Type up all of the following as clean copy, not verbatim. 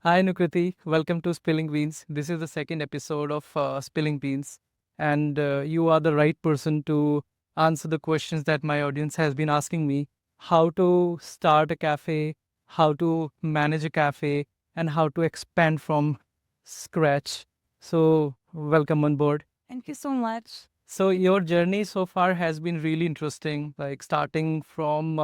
Hi, Nukriti. Welcome to Spilling Beans. This is the second episode of Spilling Beans, and you are the right person to answer the questions that my audience has been asking me: how to start a cafe, how to manage a cafe, and how to expand from scratch. So, welcome on board. Thank you so much. So, your journey so far has been really interesting, like starting from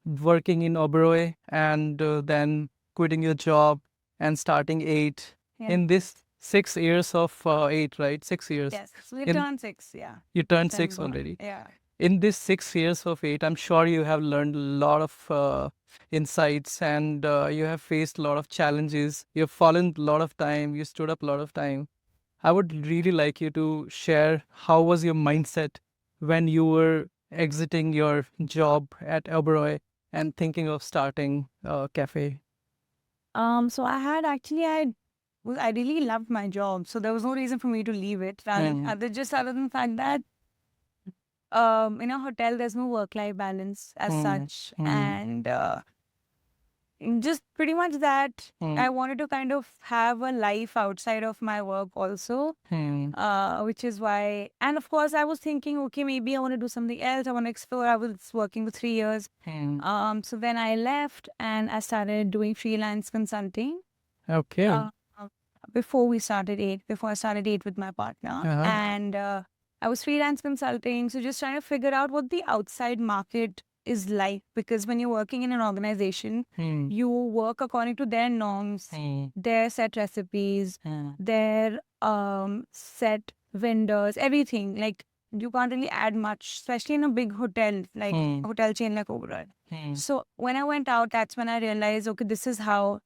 working in Oberoi and then quitting your job and starting eight Yeah. in this 6 years of eight, right? 6 years. Yes. So we In turned six. Yeah. you turned six December. already. Yeah. In this 6 years of eight, I'm sure you have learned a lot of insights and you have faced a lot of challenges. You've fallen a lot of time. You stood up a lot of time. I would really like you to share how was your mindset when you were exiting your job at Oberoi and thinking of starting a cafe. So I had actually I really loved my job, so there was no reason for me to leave it. Just other than the fact that in a hotel there's no work-life balance as such, and just pretty much that I wanted to kind of have a life outside of my work also. Which is why, and of course, I was thinking, okay, maybe I want to do something else. I want to explore. I was working for 3 years. So then I left and I started doing freelance consulting. Okay. Uh, before I started eight with my partner, and I was freelance consulting. So just trying to figure out what the outside market is like, because when you're working in an organization, you work according to their norms, their set recipes, their set vendors, everything. Like you can't really add much, especially in a big hotel, like a hotel chain like Oberoi. So when I went out, that's when I realized, okay, this is how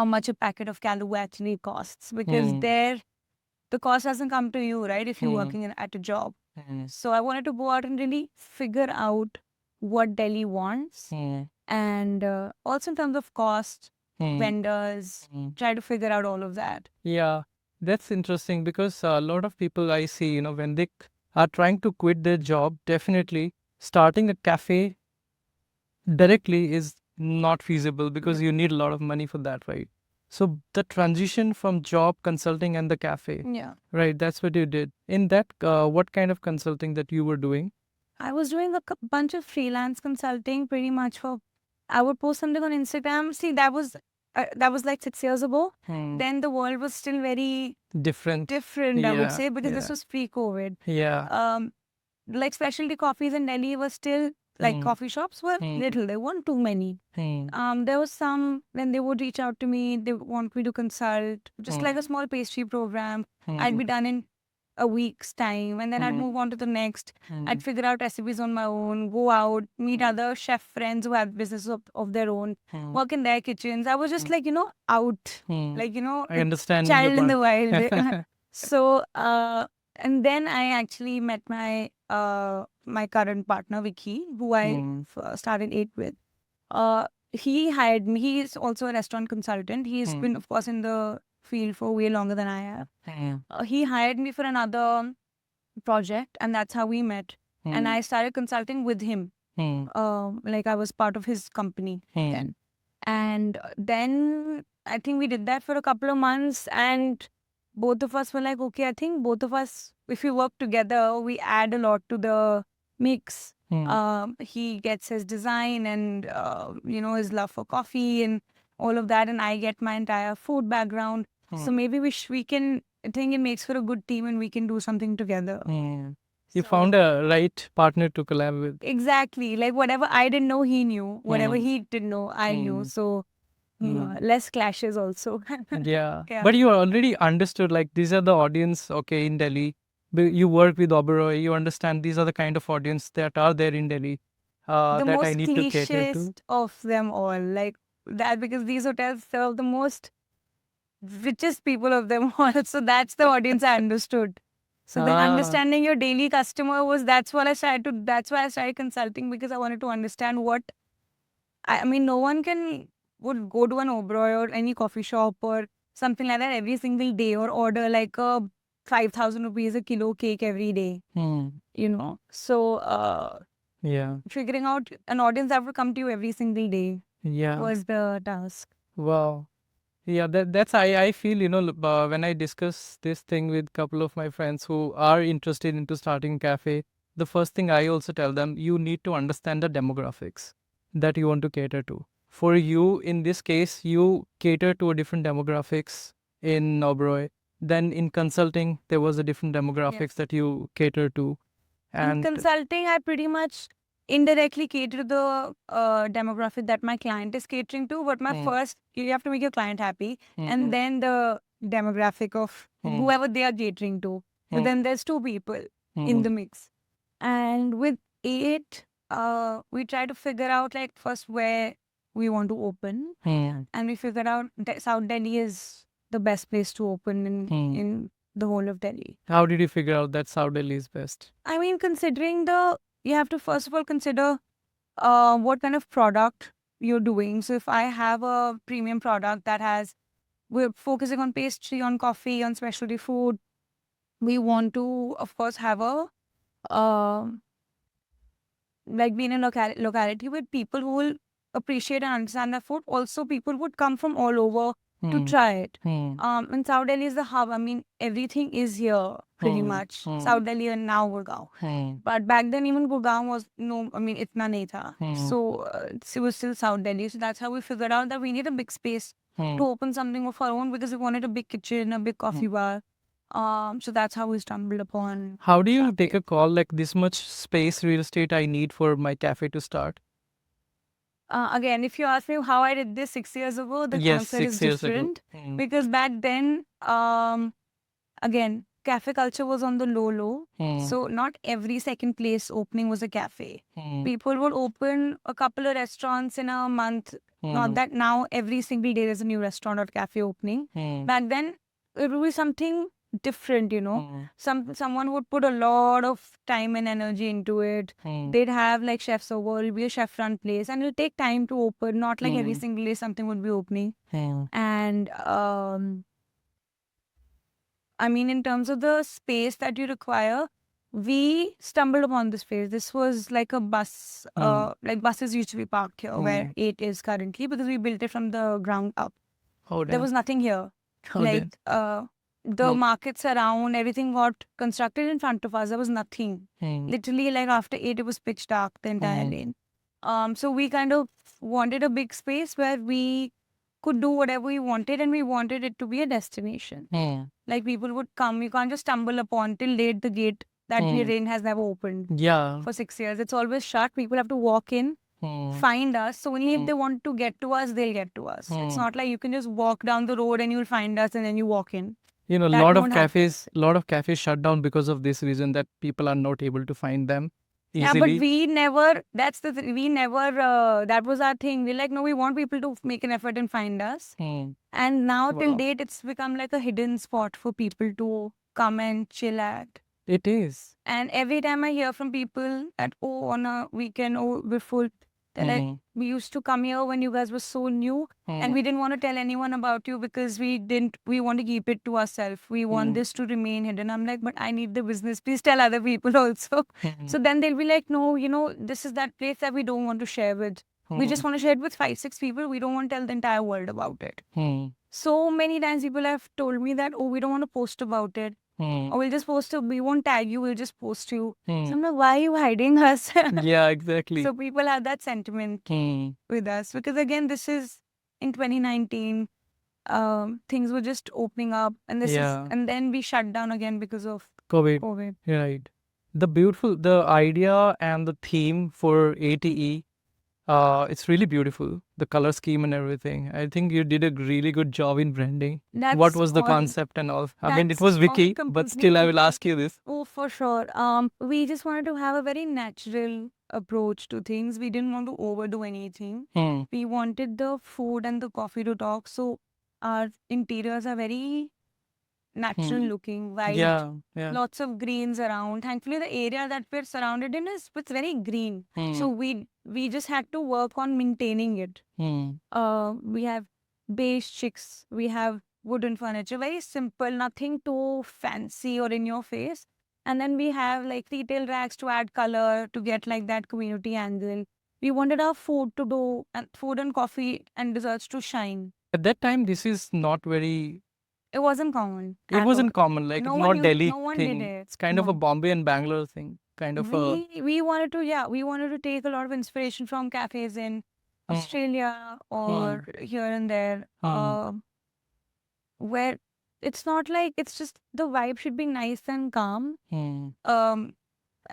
much a packet of Caloo actually costs, because there the cost doesn't come to you, right? If you're working at a job. So I wanted to go out and really figure out what Delhi wants, and also in terms of cost, vendors, try to figure out all of that. Yeah, that's interesting because a lot of people I see, when they are trying to quit their job, definitely starting a cafe directly is not feasible because you need a lot of money for that, right? So the transition from job consulting and the cafe, Yeah. right? That's what you did. In that, what kind of consulting that you were doing? I was doing a bunch of freelance consulting pretty much for, I would post something on Instagram. See, that was like 6 years ago. Then the world was still very Different. different, I would Yeah, say, because this yeah, was pre-COVID. yeah. Like specialty coffees in Delhi were still like coffee shops were little. There weren't too many. There was some when they would reach out to me, they want me to consult, just like a small pastry program. I'd be done in a week's time, and then I'd move on to the next. I'd figure out recipes on my own, go out, meet other chef friends who have businesses of their own, work in their kitchens. I was just like, out, like, I understand your child in the point. wild. So, and then I actually met my current partner Vicky, who I started eight with. He hired me. He is also a restaurant consultant. He's been, of course, in the field for way longer than I have. He hired me for another project, and that's how we met. And I started consulting with him. Like I was part of his company then. And then I think we did that for a couple of months, and both of us were like, okay, I think both of us, if we work together, we add a lot to the mix. He gets his design and his love for coffee and all of that, and I get my entire food background. So maybe we can. I think it makes for a good team, and we can do something together. You found a right partner to collab with. Exactly. Like whatever I didn't know, he knew. Whatever he didn't know, I knew. So less clashes also. Yeah. Yeah. But you already understood like these are the audience, okay, in Delhi. You work with Oberoi, you understand these are the kind of audience that are there in Delhi The that I most need to cater to. clichest of them all. Like that, because these hotels serve the most richest people of them all. So that's the audience I understood. So then Ah, understanding your daily customer was that's why I started consulting, because I wanted to understand what I mean, no one would go to an Oberoi or any coffee shop or something like that every single day, or order like a 5,000 rupees a kilo cake every day, So, yeah, figuring out an audience that would come to you every single day yeah. was the task. Wow. Yeah, that's I feel, when I discuss this thing with couple of my friends who are interested into starting cafe, the first thing I also tell them, you need to understand the demographics that you want to cater to. For you, in this case, you cater to a different demographics in Oberoi. Then in consulting, there was a different demographics Yes. that you cater to. In And consulting, I pretty much indirectly cater to the demographic that my client is catering to. But my Hmm. first, you have to make your client happy, Hmm. and then the demographic of whoever they are catering to. So then there's two people in the mix. And with 8, we try to figure out like first where we want to open, and we figured out that South Delhi is the best place to open in the whole of Delhi. How did you figure out that South Delhi is best? I mean, considering you have to first of all consider what kind of product you're doing. So if I have a premium product we're focusing on pastry, on coffee, on specialty food, we want to, of course, have um like be in a locality with people who will appreciate and understand the food. Also, people would come from all over to try it. And South Delhi is the hub. I mean, everything is here pretty much. South Delhi and now Gurgaon. But back then, even Gurgaon was itna nahi tha. So it was still South Delhi. So that's how we figured out that we need a big space to open something of our own because we wanted a big kitchen, a big coffee bar. So that's how we stumbled upon. How do you take a call like this much space real estate I need for my cafe to start? Again, if you ask me how I did this 6 years ago, the Yes, answer is 6 years ago. different. Because back then, again, cafe culture was on the low. So not every second place opening was a cafe. People would open a couple of restaurants in a month. Not that now every single day there's a new restaurant or cafe opening. Back then, it would be something different, Someone would put a lot of time and energy into it. They'd have like chefs over, it'll be a chef run place, and it'll take time to open. Not like every single day something would be opening. And I mean, in terms of the space that you require, we stumbled upon this space. This was like a bus, like buses used to be parked here, where 8 is currently, because we built it from the ground up. Oh, There was nothing here. Oh, Like the markets around, everything got constructed in front of us. There was nothing. Literally, like after 8, it was pitch dark, the entire lane. So we kind of wanted a big space where we could do whatever we wanted, and we wanted it to be a destination. Like people would come. You can't just stumble upon till late the gate that the rain has never opened Yeah. for 6 years. It's always shut. People have to walk in, find us. So only if they want to get to us, they'll get to us. It's not like you can just walk down the road and you'll find us and then you walk in. You know, That lot of won't happen. cafes shut down because of this reason, that people are not able to find them Yeah, easily. but we never, we never, that was our thing. We're like, no, we want people to make an effort and find us. And now till Wow. date, it's become like a hidden spot for people to come and chill at. It is. And every time I hear from people that, on a weekend, we're full, they're like, we used to come here when you guys were so new, and we didn't want to tell anyone about you because we want to keep it to ourselves. We want this to remain hidden. I'm like, but I need the business. Please tell other people also. So then they'll be like, no, this is that place that we don't want to share with. We just want to share it with 5, 6 people. We don't want to tell the entire world about it. So many times people have told me that, we don't want to post about it. Or we'll just post it. We won't tag you. We'll just post you. So I'm like, why are you hiding us? Yeah, exactly. So people have that sentiment with us. Because again, this is in 2019. Things were just opening up. And and then we shut down again because of COVID. Right. The idea and the theme for ATE, it's really beautiful. The color scheme and everything. I think you did a really good job in branding. What was the concept and all? I mean, it was Vicky, but still I will ask you this. Oh, for sure. We just wanted to have a very natural approach to things. We didn't want to overdo anything. We wanted the food and the coffee to talk. So our interiors are very natural looking, white, Yeah. lots of greens around. Thankfully, the area that we're surrounded in it's very green. So we just had to work on maintaining it. We have beige chicks, we have wooden furniture, very simple, nothing too fancy or in your face. And then we have like retail racks to add color, to get like that community angle. We wanted our food and coffee and desserts to shine. At that time, this is not very. It wasn't common It at all. wasn't common. Like No it's one not used, Delhi no one did thing. it. It's kind of a No. Bombay and Bangalore thing. Kind of a. We wanted to, we wanted to take a lot of inspiration from cafes in Hmm, Australia hmm, or here and there, hmm, where it's not like, it's just the vibe should be nice and calm. hmm, Um,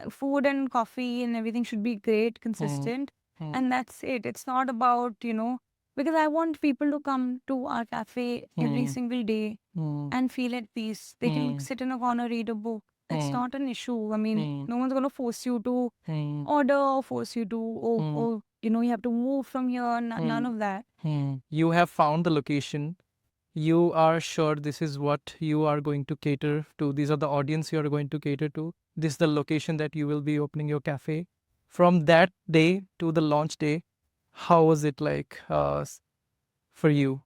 Food and coffee and everything should be great, hmm, consistent, hmm, and that's it. It's not about, because I want people to come to our cafe every hmm, single day hmm, and feel at peace. They can hmm, sit in a corner, read a book. It's hmm, not an issue. I mean, hmm, no one's gonna force you to hmm, order or force you to, hmm, you have to move from here. None hmm, of that. hmm. You have found the location. You are sure this is what you are going to cater to. These are the audience you are going to cater to. This is the location that you will be opening your cafe. From that day to the launch day, how was it like for you?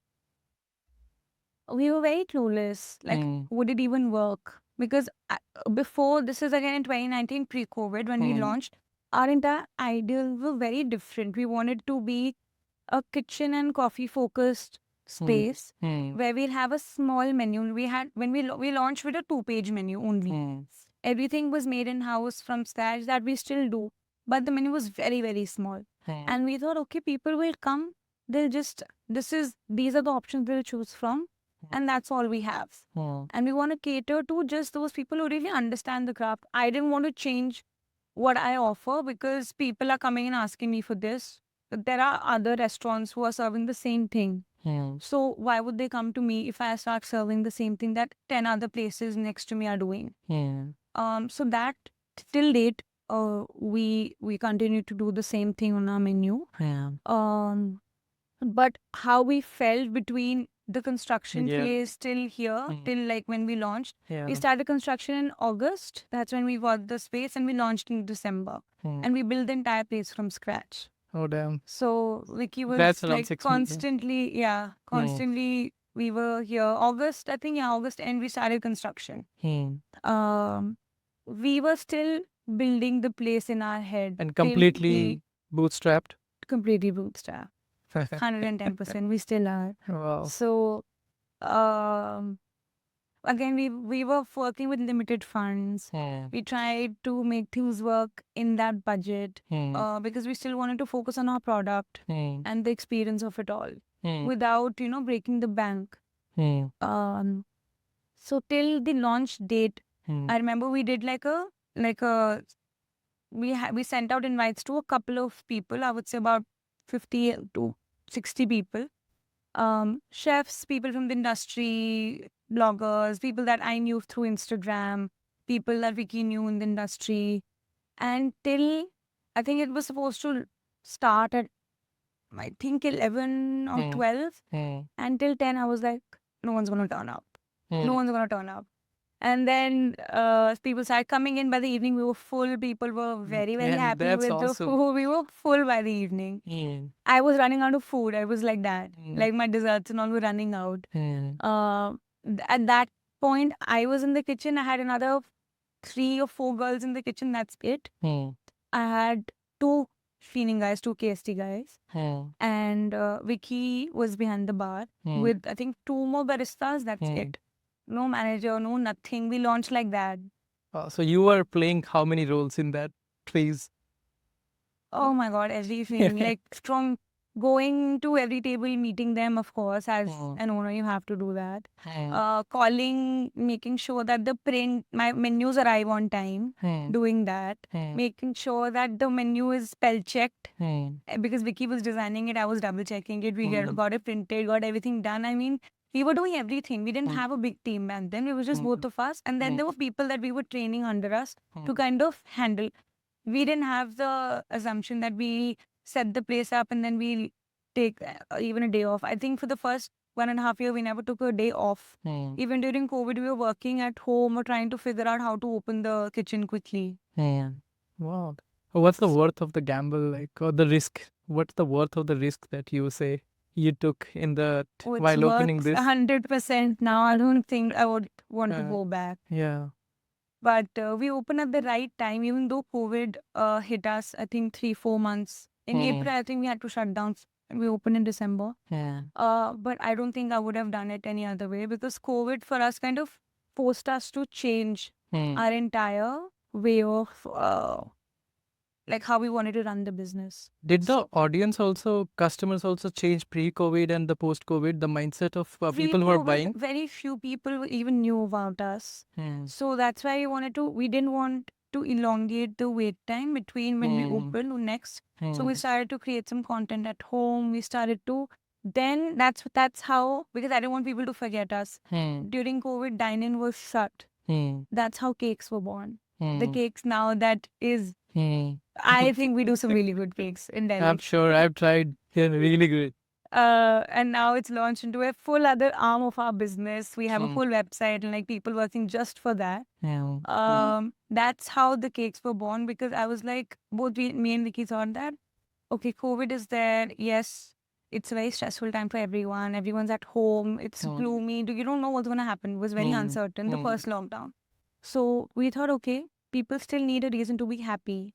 We were very clueless. Like, Hmm, would it even work? Because before, this is again in 2019, pre-COVID, when we hmm, launched, our entire ideals were very different. We wanted to be a kitchen and coffee focused hmm, space hmm, where we'll have a small menu. We had, when we launched with a 2-page menu only. hmm, Everything was made in house from scratch, that we still do, but the menu was very, very small. hmm, And we thought, okay, people will come, they'll just, these are the options they'll choose from, and that's all we have. hmm, And we want to cater to just those people who really understand the craft. I didn't want to change what I offer because people are coming and asking me for this. There are other restaurants who are serving the same thing. hmm, So why would they come to me if I start serving the same thing that 10 other places next to me are doing? hmm, So that till date, we continue to do the same thing on our menu. hmm. But how we felt between the construction Yeah. phase till here, Hmm. till like when we launched, Yeah. we started construction in August. That's when we got the space, and we launched in December. Hmm. And we built the entire place from scratch. Oh damn. So Vicky was That's around like 6 months. constantly we were here. August, I think, August end we started construction. Um, we were still building the place in our head. And till completely bootstrapped. completely bootstrap. 110%. We still are. Wow. So, um, again, we were working with limited funds. Hmm. We tried to make things work in that budget Hmm. because we still wanted to focus on our product Hmm. and the experience of it all Hmm. without, breaking the bank. Hmm. So till the launch date, Hmm. I remember we did we sent out invites to a couple of people. I would say about 50 to 60 people. Chefs, people from the industry, bloggers, people that I knew through Instagram, people that Vicky knew in the industry. And till I think it was supposed to start at, I think, 11 or Hmm. 12. Hmm. Until 10, I was like, no one's going to turn up. Hmm. No one's going to turn up. And then people started coming in. By the evening, we were full. People were very, very Yeah, happy that's with the awesome. food. We were full by the evening. Hmm. I was running out of food. I was like that. Hmm. Like my desserts and all were running out. Hmm. At that point, I was in the kitchen. I had another 3 or 4 girls in the kitchen. That's it. Hmm. I had 2 cleaning guys, 2 KST guys. Hmm. And Vicky was behind the bar Hmm. with, I think, 2 more baristas. That's Hmm. it. No manager, no nothing. We launched like that. So you were playing how many roles in that phase? Oh my God, everything. Like from going to every table, meeting them, of course, as Hmm. an owner, you have to do that. Hmm. Calling, making sure that my menus arrive on time, Hmm. doing that. Hmm. Making sure that the menu is spell checked. Hmm. Because Vicky was designing it, I was double checking it. We Hmm. got it printed, got everything done. I mean, we were doing everything. We didn't Hmm. have a big team back then. It was just Hmm. both of us. And then Hmm. there were people that we were training under us Hmm. to kind of handle. We didn't have the assumption that we set the place up and then we'll take even a day off. I think for the first 1.5 years, we never took a day off. Hmm. Even during COVID, we were working at home or trying to figure out how to open the kitchen quickly. Hmm. Wow. What's the worth of the gamble, like, or the risk? What's the worth of the risk that you say you took in the Oh, it's while opening worth this? 100% now. I don't think I would want to Uh, go back. Yeah. But we opened at the right time, even though COVID hit us, I think 3-4 months. In Hmm. April, I think we had to shut down We opened in December. Yeah. But I don't think I would have done it any other way because COVID for us kind of forced us to change our entire way of like how we wanted to run the business. Did the audience also, customers also change pre-COVID and the post-COVID, the mindset of people who are Pre-COVID, buying? very few people even knew about us. So that's why we didn't want to elongate the wait time between when we opened to next. So we started to create some content at home. We started to, then that's how, because I didn't want people to forget us. During COVID, dine-in was shut. That's how cakes were born. The cakes now that is, I think we do some really good cakes in Delhi. I'm sure I've tried. They're really good. And now it's launched into a full other arm of our business. We have a full website and like people working just for that. That's how the cakes were born because I was like, both me and Vicky thought that, okay, COVID is there. Yes, it's a very stressful time for everyone. Everyone's at home. It's gloomy. You don't know what's going to happen. It was very uncertain, the first lockdown. So we thought, okay, people still need a reason to be happy.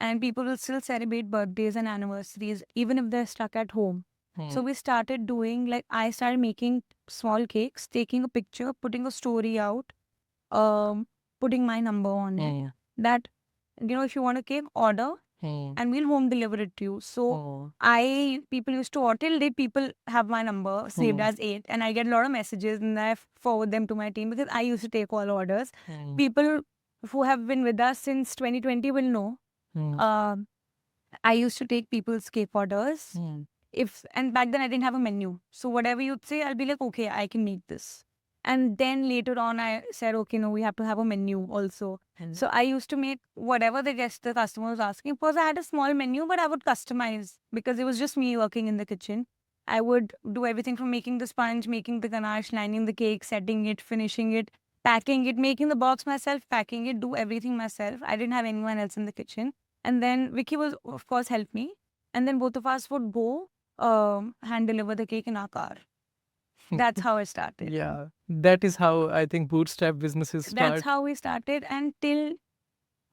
And people will still celebrate birthdays and anniversaries, even if they're stuck at home. So we started doing, like, I started making small cakes, taking a picture, putting a story out, putting my number on it. That, if you want a cake, order, and we'll home deliver it to you. So people used to order, till date, people have my number saved as 8, and I get a lot of messages, and I forward them to my team because I used to take all orders. People who have been with us since 2020 will know. I used to take people's cake orders. And back then I didn't have a menu. So whatever you'd say, I'll be like, okay, I can make this. And then later on, I said, okay, no, we have to have a menu also. So I used to make whatever the customer was asking. Because I had a small menu, but I would customize because it was just me working in the kitchen. I would do everything from making the sponge, making the ganache, lining the cake, setting it, finishing it, packing it, making the box myself, packing it, do everything myself. I didn't have anyone else in the kitchen. And then Vicky was, of course, help me. And then both of us would go hand deliver the cake in our car. That's how it started. Yeah, that is how I think bootstrap businesses start. That's how we started, and till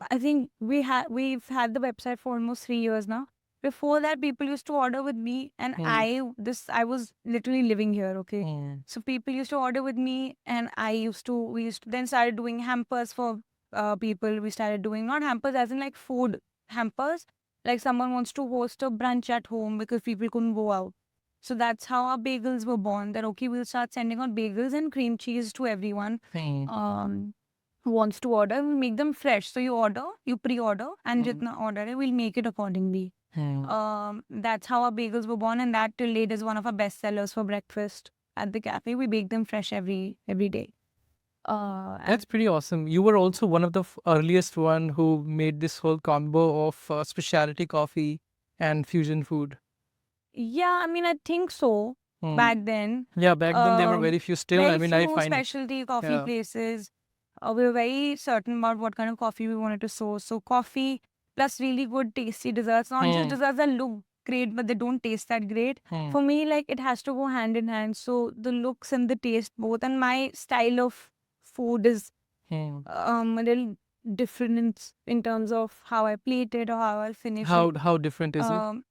I think we've had the website for almost 3 years now. Before that, people used to order with me, and I was literally living here. Okay, so people used to order with me, and we used to then started doing hampers for people. We started doing not hampers as in like food hampers, like someone wants to host a brunch at home because people couldn't go out. So that's how our bagels were born. That okay, we'll start sending out bagels and cream cheese to everyone who wants to order. We'll make them fresh. So you pre-order, and jitna order hai, we'll make it accordingly. That's how our bagels were born, and that till date is one of our best sellers for breakfast at the cafe. We bake them fresh every day. That's pretty awesome. You were also one of the earliest one who made this whole combo of specialty coffee and fusion food. Yeah, I mean, I think so. Back then. Yeah, back then there were very few still. Very I mean, few I find specialty coffee places. We were very certain about what kind of coffee we wanted to source. So coffee plus really good tasty desserts. Not just desserts that look great, but they don't taste that great. For me, like, it has to go hand in hand. So the looks and the taste both. And my style of food is a little different in terms of how I plate it or how I finish it. How different is it?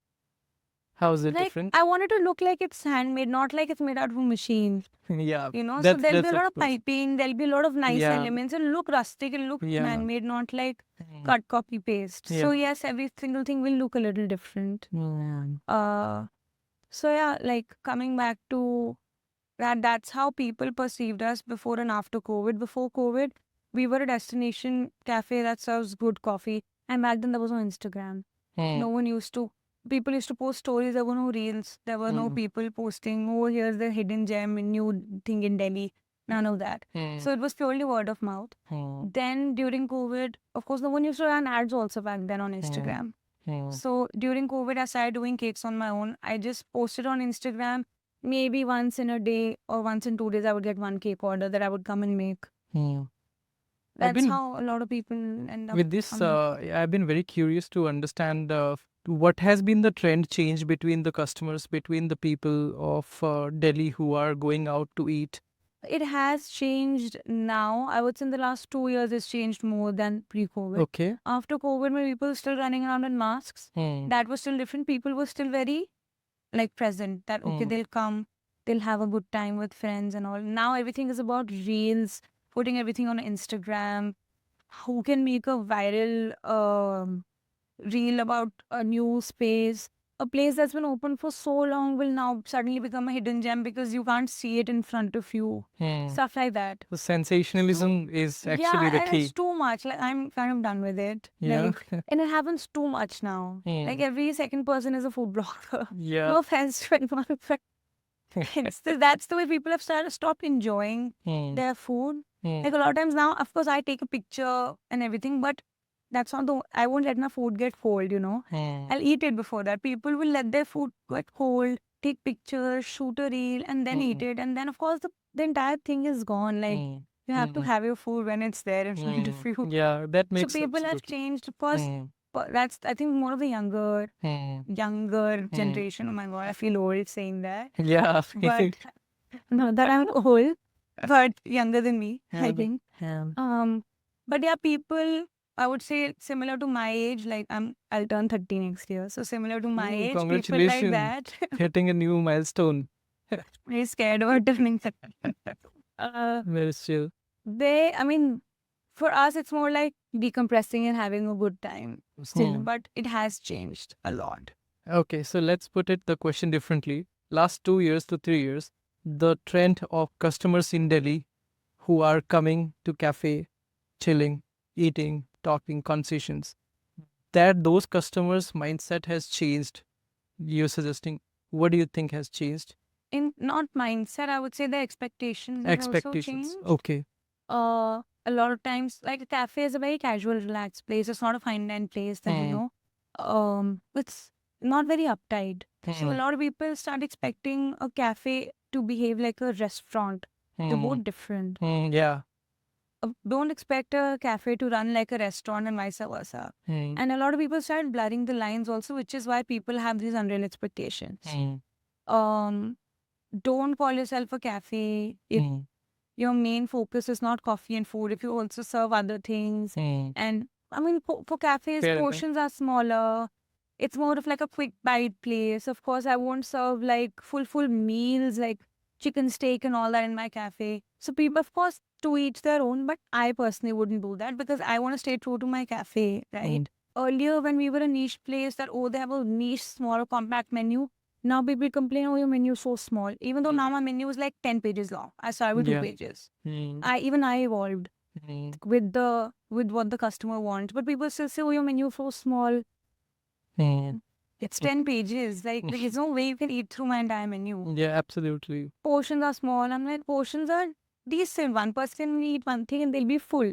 How is it Like, different? I want it to look like it's handmade, not like it's made out of a machine. Yeah. So there'll be a lot of course. piping, there'll be a lot of nice Yeah. elements. It'll look rustic, it'll look Yeah. handmade, not like cut, copy, paste. Yeah. So yes, every single thing will look a little different. So yeah, like coming back to that's how people perceived us before and after COVID. Before COVID, we were a destination cafe that serves good coffee. And back then there was no Instagram. No one people used to post stories. There were no reels. There were no people posting, oh, here's the hidden gem, new thing in Delhi. None of that. So it was purely word of mouth. Then during COVID, of course, no one used to run ads also back then on Instagram. So during COVID, I started doing cakes on my own. I just posted on Instagram. Maybe once in a day or once in 2 days, I would get one cake order that I would come and make. That's how a lot of people end up. With this, I've been very curious to understand what has been the trend change between the customers, between the people of Delhi who are going out to eat. It has changed now. I would say in the last 2 years, it's changed more than pre-COVID. Okay. After COVID, when people were still running around in masks, that was still different. People were still very like present. That okay, Mm. they'll come, they'll have a good time with friends and all. Now everything is about reels, putting everything on Instagram. Who can make a viral reel about a new space? A place that's been open for so long will now suddenly become a hidden gem because you can't see it in front of you. Mm. Stuff like that. The sensationalism is actually Yeah, the and it's key. too much. Like I'm kind of done with it. Yeah. Like, and it happens too much now. Like Mm. every second person is a food blogger. Yeah. No offense to anyone, but that's the way people have stopped enjoying Mm. their food. Mm. Like a lot of times now, of course, I take a picture and everything, but that's not the. I won't let my food get cold. Mm. I'll eat it before that. People will let their food get cold, take pictures, shoot a reel, and then eat it. And then, of course, the entire thing is gone. Like, Mm. you have to Mm. have your food when it's there in front of you. Yeah, that So makes people have absolutely. changed. Of course, Mm. but that's, I think, more of the younger Mm. generation. Oh my God, I feel old saying that. Yeah. But not that I'm old, but younger than me, I Yeah. think. Yeah. But yeah, people, I would say similar to my age, like I'll turn 30 next year. So similar to my Ooh, age, people like congratulations. that. Hitting a new milestone. Very scared about turning 30. Very still. I mean, for us, it's more like decompressing and having a good time still, but it has changed a lot. Okay, so let's put it the question differently. Last 2 years to 3 years, the trend of customers in Delhi who are coming to cafe, chilling, eating, talking, concessions, that those customers' mindset has changed. You're suggesting, what do you think has changed? In not mindset, I would say the expectations have also Expectations. changed. Okay. A lot of times, like a cafe is a very casual, relaxed place. It's not a fine dine place that it's not very uptight. So a lot of people start expecting a cafe to behave like a restaurant. They're both different. Yeah. Don't expect a cafe to run like a restaurant and vice versa. And a lot of people start blurring the lines also, which is why people have these unreal expectations. Don't call yourself a cafe if your main focus is not coffee and food. If you also serve other things, and I mean, for cafes, Fair enough. portions are smaller. It's more of like a quick bite place. Of course, I won't serve like full meals like chicken steak and all that in my cafe. So people, of course, to each their own. But I personally wouldn't do that because I want to stay true to my cafe, right? Earlier, when we were a niche place, that they have a niche, small, compact menu. Now people complain, oh, your menu is so small. Even though now my menu is like 10 pages long. I started with 2 pages. I evolved with what the customer wants. But people still say, oh, your menu is so small. It's 10 pages. Like there's no way you can eat through my entire menu. Yeah, absolutely. Portions are small. I'm like, portions are decent. One person will eat one thing and they'll be full.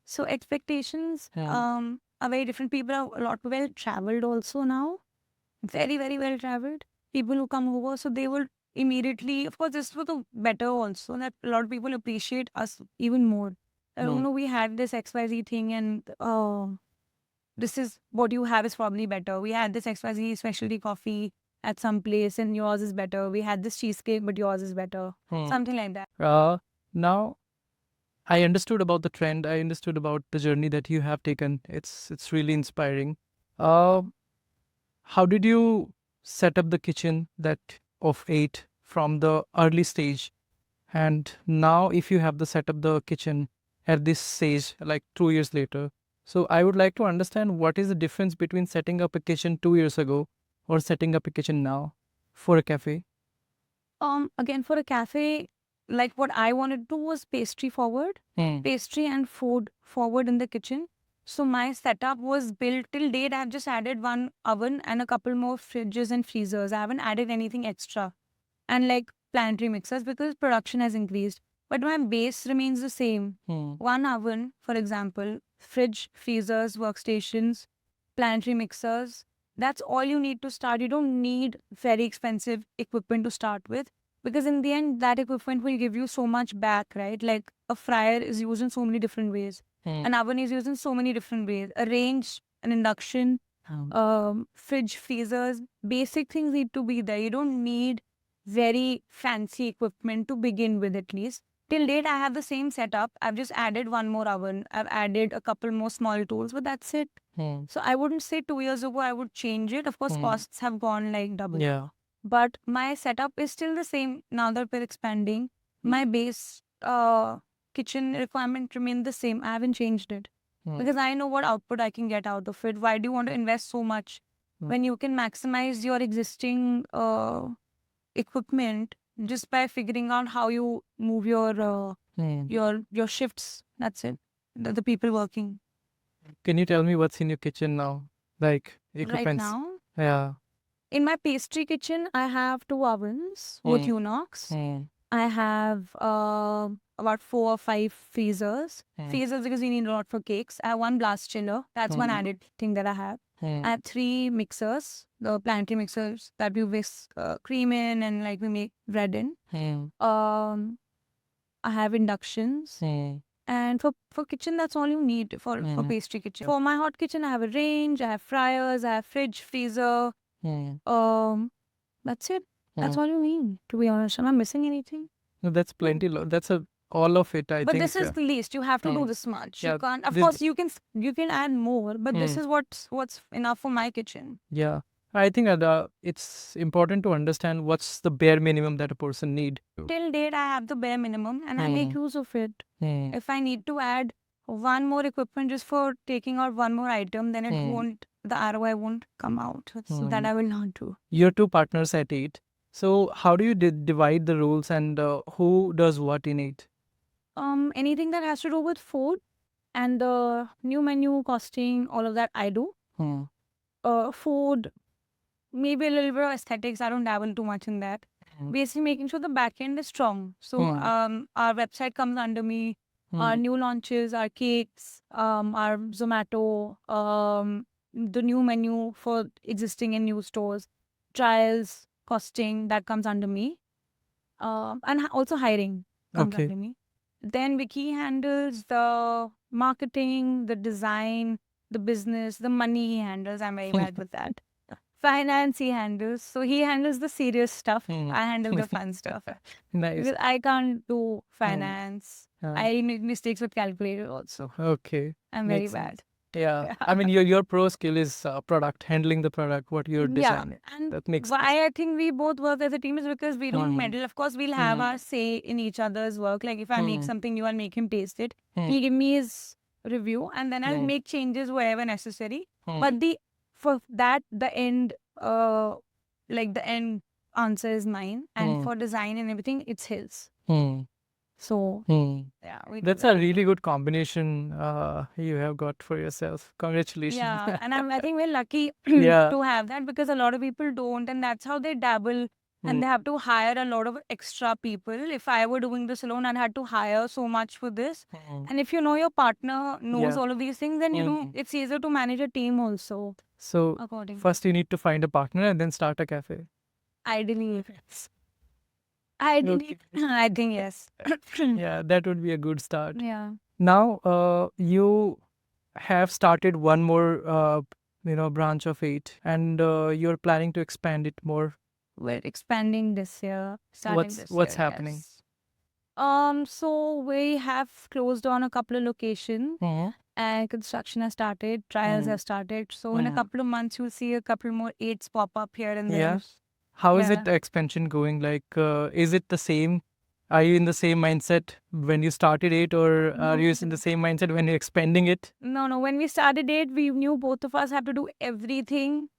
So expectations are very different. People are a lot well traveled also now. Very, very well traveled. People who come over, so they will immediately, of course, this was the better also, that a lot of people appreciate us even more. I don't know, we had this XYZ thing and this is what you have is probably better. We had this XYZ specialty coffee at some place and yours is better. We had this cheesecake, but yours is better. Something like that. Now I understood about the trend. I understood about the journey that you have taken. It's really inspiring. How did you set up the kitchen that of 8 from the early stage? And now if you have the set up the kitchen at this stage, like 2 years later. So I would like to understand what is the difference between setting up a kitchen 2 years ago or setting up a kitchen now for a cafe? Again, for a cafe, like what I wanted to do was pastry forward, pastry and food forward in the kitchen. So my setup was built till date. I've just added one oven and a couple more fridges and freezers. I haven't added anything extra. And like planetary mixers because production has increased. But my base remains the same. One oven, for example, fridge, freezers, workstations, planetary mixers. That's all you need to start. You don't need very expensive equipment to start with because in the end, that equipment will give you so much back, right? Like a fryer is used in so many different ways. An oven is used in so many different ways. A range, an induction, fridge, freezers, basic things need to be there. You don't need very fancy equipment to begin with, at least. Till date, I have the same setup. I've just added one more oven. I've added a couple more small tools, but that's it. So I wouldn't say 2 years ago I would change it. Of course, costs have gone like double. Yeah. but my setup is still the same now that we're expanding. My base kitchen requirement remained the same. I haven't changed it because I know what output I can get out of it. Why do you want to invest so much when you can maximize your existing equipment just by figuring out how you move your shifts? That's it. The people working Can you tell me what's in your kitchen now? Like right equipments? now. Yeah. In my pastry kitchen, I have 2 ovens, both Unox. I have about 4 or 5 freezers. Freezers because we need a lot for cakes. I have 1 blast chiller. That's one added thing that I have. I have 3 mixers, the planetary mixers that we whisk cream in and like we make bread in. I have inductions. And for kitchen, that's all you need for pastry kitchen. For my hot kitchen, I have a range, I have fryers, I have fridge, freezer. That's it. That's all you need, to be honest. Am I missing anything? No, that's plenty. That's all of it, I But think. this is the least. You have to do this much. Yeah, You can't. Of this- course, you can add more, but this is what's enough for my kitchen. Yeah. I think it's important to understand what's the bare minimum that a person need. Till date, I have the bare minimum, and I make use of it. If I need to add one more equipment just for taking out one more item, then it won't. The ROI won't come out. So that I will not do. You're 2 partners at 8. So how do you divide the roles and who does what in 8? Anything that has to do with food and the new menu costing, all of that I do. Food, maybe a little bit of aesthetics. I don't dabble too much in that. Basically, making sure the back end is strong. So our website comes under me. Our new launches, our cakes, our Zomato, the new menu for existing and new stores, trials, costing, that comes under me. And also hiring comes Okay. under me. Then Vicky handles the marketing, the design, the business, the money he handles. I'm very bad with that. Finance he handles. So he handles the serious stuff. I handle the fun stuff. Nice. Because I can't do finance. Uh, I make mistakes with calculator also. Okay. I'm very Makes sense. bad. Yeah. I mean, your pro skill is product, handling the product, what you're designing. And That makes why I think we both work as a team is because we don't meddle. Of course, we'll have our say in each other's work. Like if I make something new, I'll make him taste it. He'll give me his review, and then I'll make changes wherever necessary. But the end, like the end answer is mine, and for design and everything, it's his. So yeah, we do That's that. a really good combination you have got for yourself. Congratulations. Yeah, and I think we're lucky Yeah. to have that because a lot of people don't, and that's how they dabble. And they have to hire a lot of extra people. If I were doing this alone, I'd had to hire so much for this. And if you know your partner knows Yeah. all of these things, then you know it's easier to manage a team also. So According first you need to find a partner and then start a cafe. ideally, ideally, I think yes. Yeah, that would be a good start. Yeah. Now you have started one more branch of 8 and you're planning to expand it more. We're expanding this year. Starting this What's year, happening? yes. So we have closed on a couple of locations and construction has started, trials have started. So in a couple of months, you'll see a couple more 8s pop up here and there. Yeah. How is Yeah. it the expansion going? Like, is it the same? Are you in the same mindset when you started it, or are you in the same mindset when you're expanding it? No. When we started it, we knew both of us have to do everything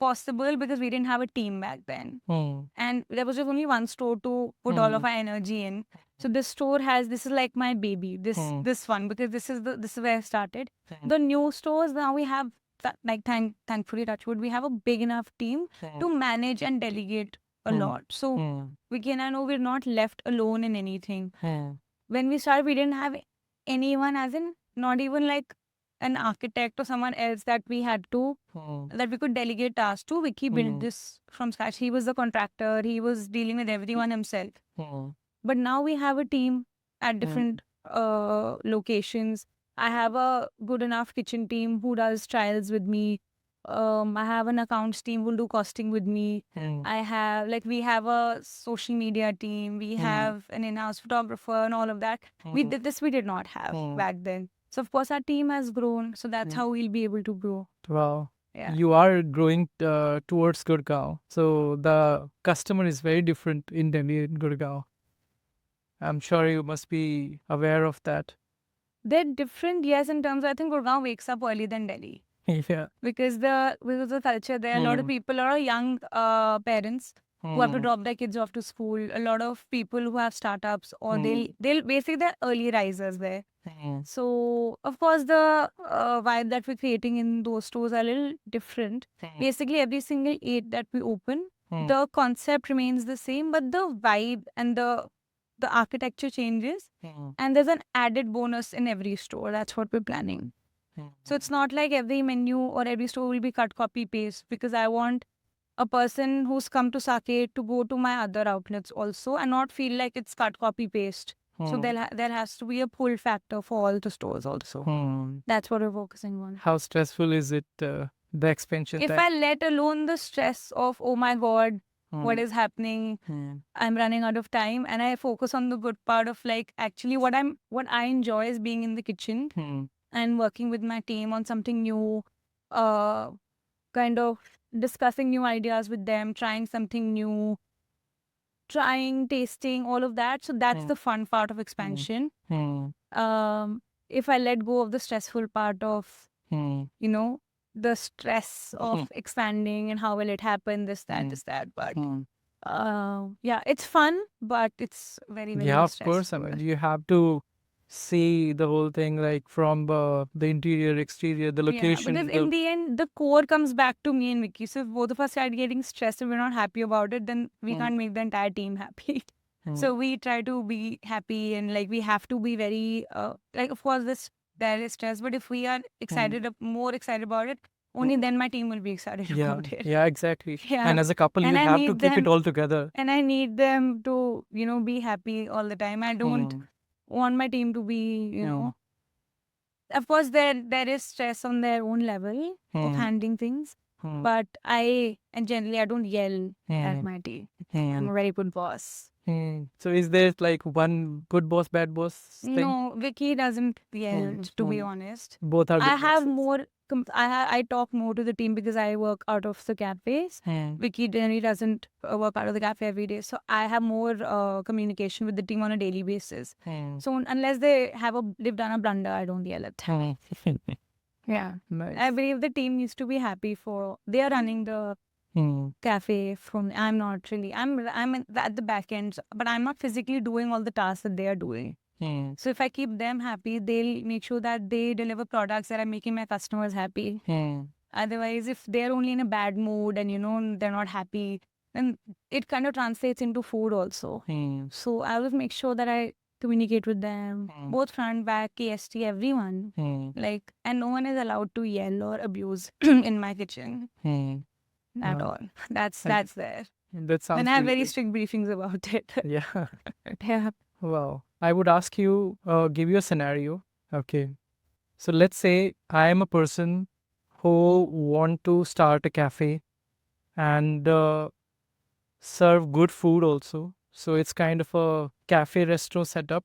possible because we didn't have a team back then. And there was just only one store to put all of our energy in. So this store this is like my baby, this one, because this is where I started. The new stores now we have like thankfully touchwood, we have a big enough team to manage and delegate a lot. So Vicky and I know we're not left alone in anything. When we started, we didn't have anyone, as in not even like an architect or someone else that we had to that we could delegate tasks to. Vicky built this from scratch. He was the contractor. He was dealing with everyone himself. But now we have a team at different locations. I have a good enough kitchen team who does trials with me. I have an accounts team who'll do costing with me. We have a social media team. We have an in-house photographer and all of that. We did not have back then. So of course our team has grown. So that's how we'll be able to grow. Wow. Yeah. You are growing towards Gurgaon. So the customer is very different in Delhi and Gurgaon. I'm sure you must be aware of that. They're different, yes, in terms of, I think Gurgaon wakes up earlier than Delhi. Yeah. Because the culture there, a lot of people, a lot of young parents who have to drop their kids off to school, a lot of people who have startups, or they'll basically, they're early risers there. So of course the vibe that we're creating in those stores are a little different. Basically every single 8 that we open, the concept remains the same, but the vibe and the architecture changes, and there's an added bonus in every store. That's what we're planning. So it's not like every menu or every store will be cut, copy, paste, because I want a person who's come to Saket to go to my other outlets also and not feel like it's cut, copy, paste. So there has to be a pull factor for all the stores also. That's what we're focusing on. How stressful is it, the expansion? If I let alone the stress of, oh my God, what is happening? I'm running out of time, and I focus on the good part of, like, actually what I enjoy is being in the kitchen and working with my team on something new, kind of discussing new ideas with them, trying something new, tasting, all of that. So that's the fun part of expansion. If I let go of the stressful part of, the stress of expanding and how will it happen, this, that, but yeah, it's fun, but it's very, very Yeah, of stressful. course. I mean, you have to see the whole thing, like from the interior, exterior, the location. Yeah, because in the end, the core comes back to me and Vicky. So if both of us start getting stressed and we're not happy about it, then we can't make the entire team happy. So we try to be happy, and like we have to be very like, of course there is stress, but if we are more excited about it, only then my team will be excited about it. Yeah, exactly. Yeah. And as a couple, And you I have to need keep it them- all together. And I need them to, be happy all the time. I don't want my team to be, of course there is stress on their own level of handling things, but generally I don't yell at my team. I'm a very good boss. So is there like one good boss, bad boss thing? No, Vicky doesn't yell, to be honest. Both are I good have bosses. more. I talk more to the team because I work out of the cafes. Vicky generally doesn't work out of the cafe every day, so I have more communication with the team on a daily basis. So unless they've done a blunder, I don't yell at them. Yeah, Nice. I believe the team needs to be happy for they are running the cafe. I'm not really. I'm at the back end, but I'm not physically doing all the tasks that they are doing. So if I keep them happy, they'll make sure that they deliver products that are making my customers happy. Otherwise, if they're only in a bad mood and they're not happy, then it kind of translates into food also. So I will make sure that I communicate with them, both front, back, KST, everyone. And no one is allowed to yell or abuse in my kitchen at all. That's there. That sounds And I have really very good. strict briefings about it. Yeah. Yeah. Well, I would ask you, give you a scenario. Okay. So let's say I am a person who want to start a cafe and serve good food also. So it's kind of a cafe restaurant setup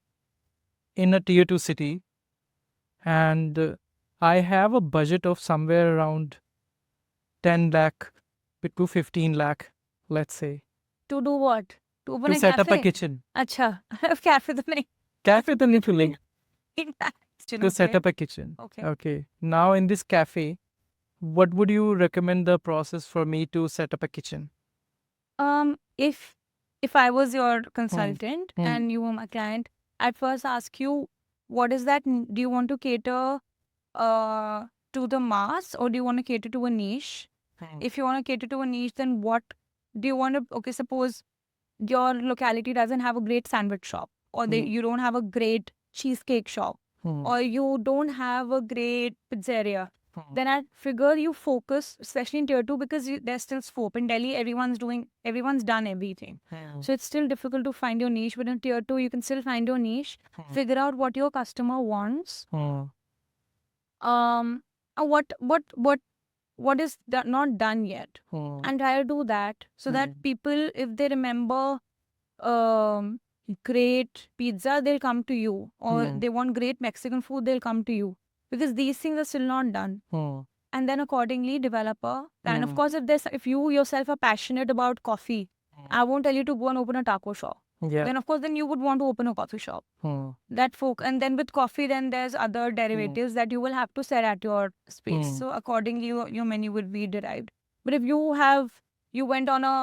in a tier 2 city. And I have a budget of somewhere around 10 lakh to 15 lakh, let's say, To do what? To open to a set cafe? up a kitchen. Acha. Cafe to nahi. Cafe to nahi, to To set up a kitchen. Okay. Okay. Now in this cafe, what would you recommend the process for me to set up a kitchen? If I was your consultant and you were my client, I'd first ask you, what is that? Do you want to cater to the mass, or do you want to cater to a niche? If you want to cater to a niche, then what do you want to? Okay, suppose your locality doesn't have a great sandwich shop, or you don't have a great cheesecake shop, or you don't have a great pizzeria. Then I figure you focus, especially in tier 2, because there's still scope. In Delhi, everyone's done everything. So it's still difficult to find your niche, but in tier 2, you can still find your niche, figure out what your customer wants, what is not done yet, and try to do that, so that people, if they remember great pizza, they'll come to you, or they want great Mexican food, they'll come to you, because these things are still not done. and then accordingly develop a plan. Of Mm. course, if you yourself are passionate about coffee, I won't tell you to go and open a taco shop. Yeah. Then of course, then you would want to open a coffee shop. Hmm. And then with coffee, then there's other derivatives that you will have to sell at your space. Hmm. So accordingly, your menu will be derived. But if you went on a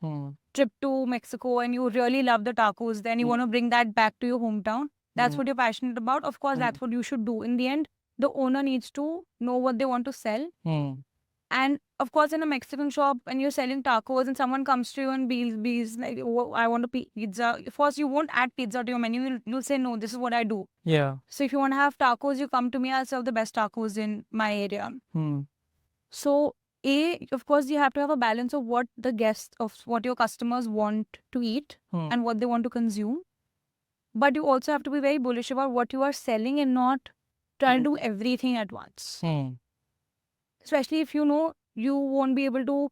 Hmm. trip to Mexico and you really love the tacos, then you want to bring that back to your hometown. That's what you're passionate about. Of course, that's what you should do. In the end, the owner needs to know what they want to sell. Hmm. And of course, in a Mexican shop, and you're selling tacos, and someone comes to you and bees like, "Oh, I want a pizza." First, you won't add pizza to your menu. You'll say, "No, this is what I do." Yeah. So if you want to have tacos, you come to me. I'll serve the best tacos in my area. Hmm. So of course, you have to have a balance of what what your customers want to eat and what they want to consume. But you also have to be very bullish about what you are selling and not try to do everything at once. Hmm. Especially if you know you won't be able to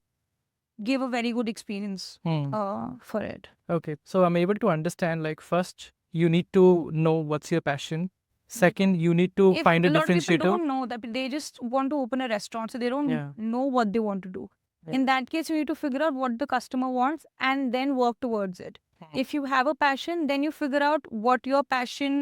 give a very good experience Hmm. for it. Okay. So I'm able to understand, like, first, you need to know what's your passion. Second, you need to If find a lot of people differentiator. don't know that, they just want to open a restaurant, so they don't Yeah. know what they want to do. Yeah. In that case, you need to figure out what the customer wants and then work towards it. If you have a passion, then you figure out what your passion,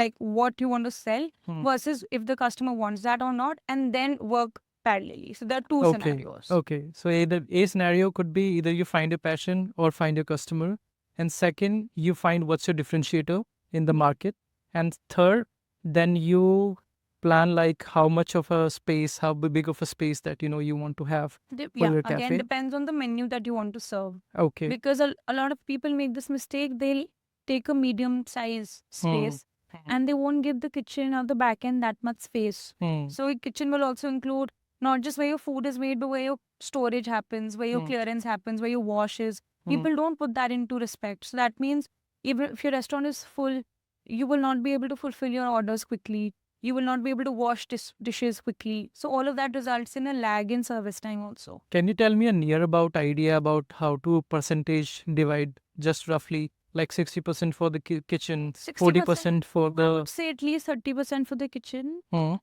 like what you want to sell versus if the customer wants that or not, and then work parallelly. So there are two Okay. scenarios. Okay. So either a scenario could be either you find your passion or find your customer. And second, you find what's your differentiator in the market. And third, then you plan like how much of a space, how big of a space that you want to have for Yeah, your again, cafe. depends on the menu that you want to serve. Okay. Because a lot of people make this mistake. They'll take a medium size space and they won't give the kitchen or the back end that much space. So a kitchen will also include not just where your food is made, but where your storage happens, where your clearance happens, where your wash is. People don't put that into respect. So that means even if your restaurant is full, you will not be able to fulfill your orders quickly. You will not be able to wash dishes quickly. So all of that results in a lag in service time also. Can you tell me a near about idea about how to percentage divide just roughly, like 60% for the kitchen, 40% for I the. would say at least 30% for the kitchen.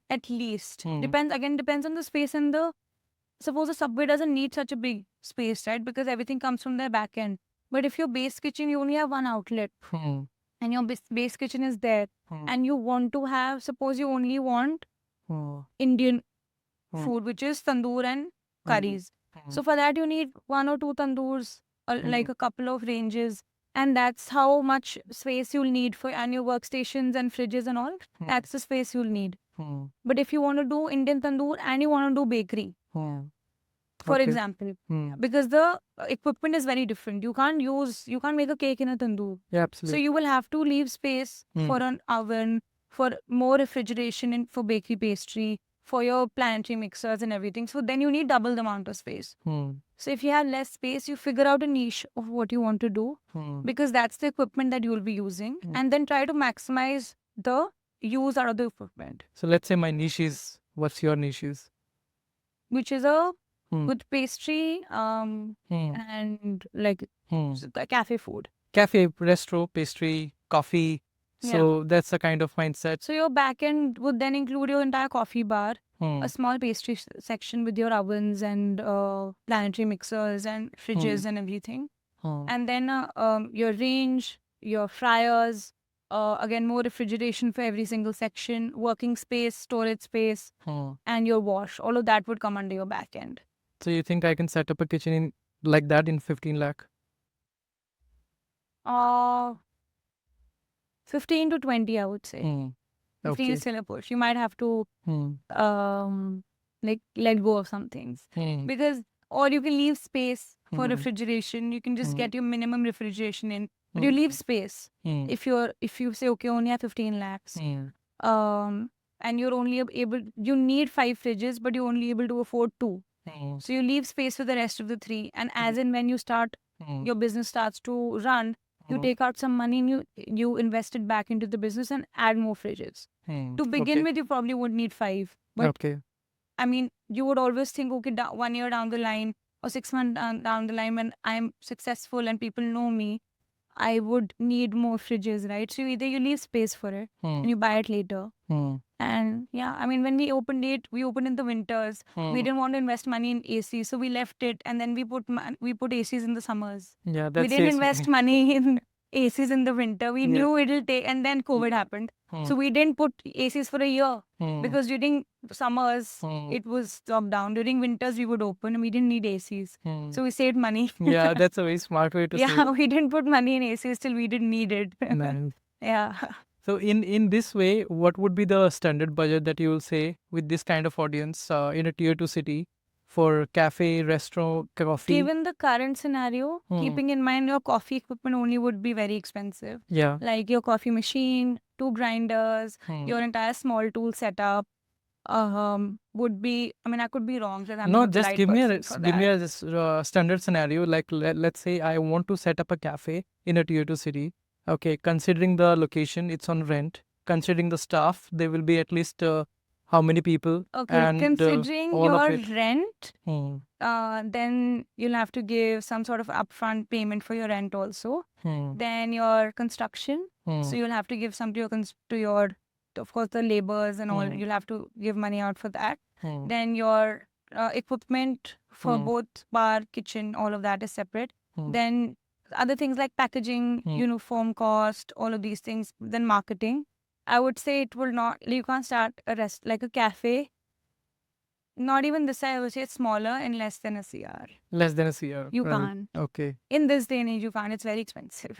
At least. Hmm. Depends on the space and suppose the Subway doesn't need such a big space, right? Because everything comes from their back end. But if your base kitchen, you only have one outlet and your base kitchen is there and you want to have, suppose you only want Indian food, which is tandoor and curries. So for that, you need one or two tandoors, like a couple of ranges. And that's how much space you'll need for and your workstations and fridges and all. That's the space you'll need. But if you want to do Indian tandoor and you want to do bakery, for Okay. example, because the equipment is very different. You can't make a cake in a tandoor. Yeah, So absolutely. you will have to leave space for an oven, for more refrigeration and for bakery pastry, for your planetary mixers and everything. So then you need double the amount of space. So if you have less space, you figure out a niche of what you want to do because that's the equipment that you'll be using, and then try to maximize the use out of the equipment, So let's say my niche is, what's your niche is? which is a Hmm. good pastry and like cafe food. Cafe, resto, pastry, coffee. So that's the kind of mindset. So your back end would then include your entire coffee bar, a small pastry section with your ovens and planetary mixers and fridges and everything. And then your range, your fryers, again, more refrigeration for every single section, working space, storage space, and your wash. All of that would come under your back end. So you think I can set up a kitchen in like that in 15 lakh? 15 to 20, I would say. 15 Okay. is still a push. You might have to like let go of some things. Because or you can leave space for refrigeration. You can just get your minimum refrigeration in. But you leave space. If you say okay, only have 15 lakhs. And you're only you need 5 fridges, but you're only able to afford 2. So you leave space for the rest of the 3. And as and when you start, your business starts to run, you take out some money and you invest it back into the business and add more fridges. To begin with, you probably would need 5. But Okay. I mean, you would always think, okay, 1 year down the line or 6 months down the line when I'm successful and people know me, I would need more fridges, right? So either you leave space for it and you buy it later. And yeah, I mean, when we opened it, we opened in the winters. We didn't want to invest money in AC, so we left it, and then we put ACs in the summers. Yeah, We that didn't saves invest money. money in ACs in the winter. We Yeah. knew it'll take, and then COVID happened. So we didn't put ACs for a year because during summers it was lockdown. During winters we would open and we didn't need ACs. So we saved money. Yeah, that's a very smart way to Yeah, we didn't put money in ACs till we didn't need it. Man. Yeah. So in this way, what would be the standard budget that you will say with this kind of audience in a tier 2 city for cafe, restaurant, coffee? Given the current scenario, keeping in mind your coffee equipment only would be very expensive. Yeah. Like your coffee machine, 2 grinders, your entire small tool setup would be, I mean, I could be wrong. I'm No, not the just right give me person a for give me that. a standard scenario. Like let's say I want to set up a cafe in a tier 2 city. Okay, considering the location, it's on rent. Considering the staff, there will be at least how many people? Okay, and considering all of your it. rent, then you'll have to give some sort of upfront payment for your rent also. Then your construction, so you'll have to give some to your, of course, the laborers and all. You'll have to give money out for that. Then your equipment for both bar, kitchen, all of that is separate. Then other things like packaging, uniform cost, all of these things. Then marketing. I would say it will not. You can't start like a cafe. Not even this, I would say it's smaller in less than a CR. Less than a CR. You right. can't. Okay. In this day and age, you can't. It's very expensive.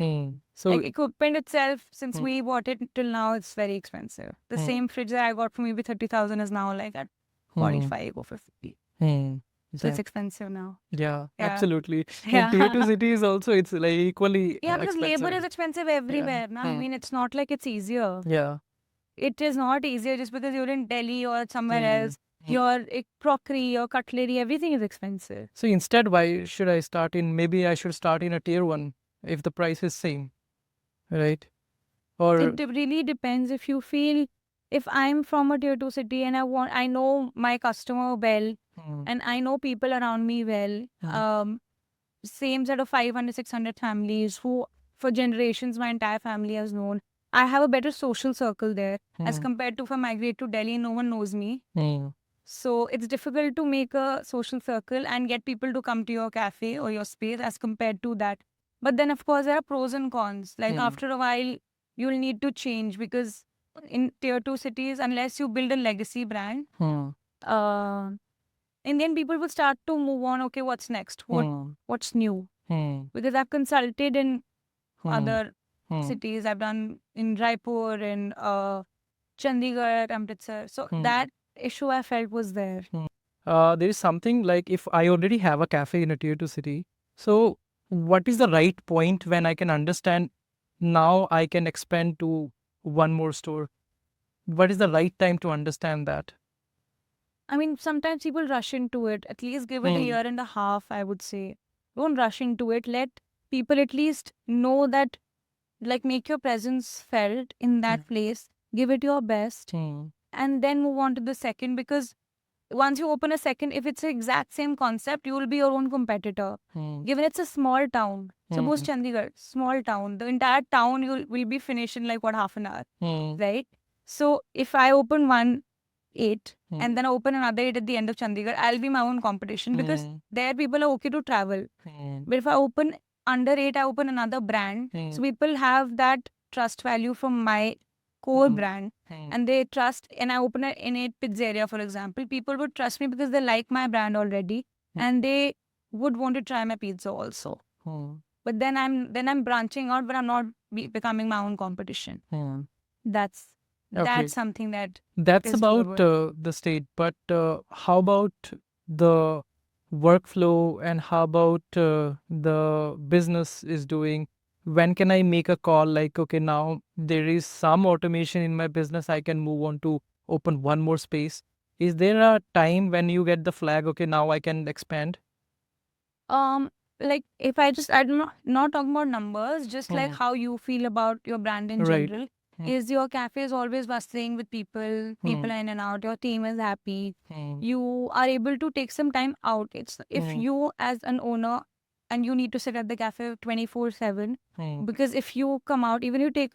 So Like equipment itself, since we bought it till now, it's very expensive. The same fridge that I got for maybe 30,000 is now like at 45 or 50. So it's expensive now. Yeah, Yeah. absolutely. Yeah. In tier 2 cities also, it's like equally Yeah, because labor expensive. is expensive everywhere. Now, I mean, it's not like it's easier. Yeah. It is not easier just because you're in Delhi or somewhere else. Your crockery, your cutlery, everything is expensive. So instead, why should I start in? Maybe I should start in a tier 1 if the price is same, right? Or It really depends. If you feel, if I'm from a tier 2 city and I know my customer well and I know people around me well, same set of 500, 600 families who for generations my entire family has known. I have a better social circle there as compared to if I migrate to Delhi, no one knows me. So it's difficult to make a social circle and get people to come to your cafe or your space as compared to that. But then, of course, there are pros and cons. Like after a while, you'll need to change because in tier 2 cities, unless you build a legacy brand, and then people will start to move on. Okay, what's next? What's new? Because I've consulted in other cities. I've done in Raipur, in Chandigarh, Amritsar. So that issue I felt was there. there is something like if I already have a cafe in a tier 2 city, so what is the right point when I can understand now I can expand to one more store? What is the right time to understand that? I mean, sometimes people rush into it. At least give it a year and a half, I would say. Don't rush into it. Let people at least know that, like, make your presence felt in that place. Give it your best. And then move on to the second, because once you open a second, if it's the exact same concept, you will be your own competitor. Given it's a small town, suppose Chandigarh, small town, the entire town will be finished in like half an hour, right? So if I open 8 and then I open another 8 at the end of Chandigarh, I'll be my own competition because there people are okay to travel. But if I open under 8, I open another brand, so people have that trust value from my core brand and they trust, and I open an innate pizzeria, for example, people would trust me because they like my brand already and they would want to try my pizza also. But then I'm branching out, but I'm not becoming my own competition. That's something that's about the state. But how about the workflow and how about the business is doing? When can I make a call like, okay, now there is some automation in my business, I can move on to open one more space? Is there a time when you get the flag, okay, now I can expand? Like if I'm not talking about numbers, just like how you feel about your brand in general. Is your cafe is always bustling with people are in and out, your team is happy, you are able to take some time out. It's if you as an owner and you need to sit at the cafe 24/7. Hmm. Because if you come out, even you take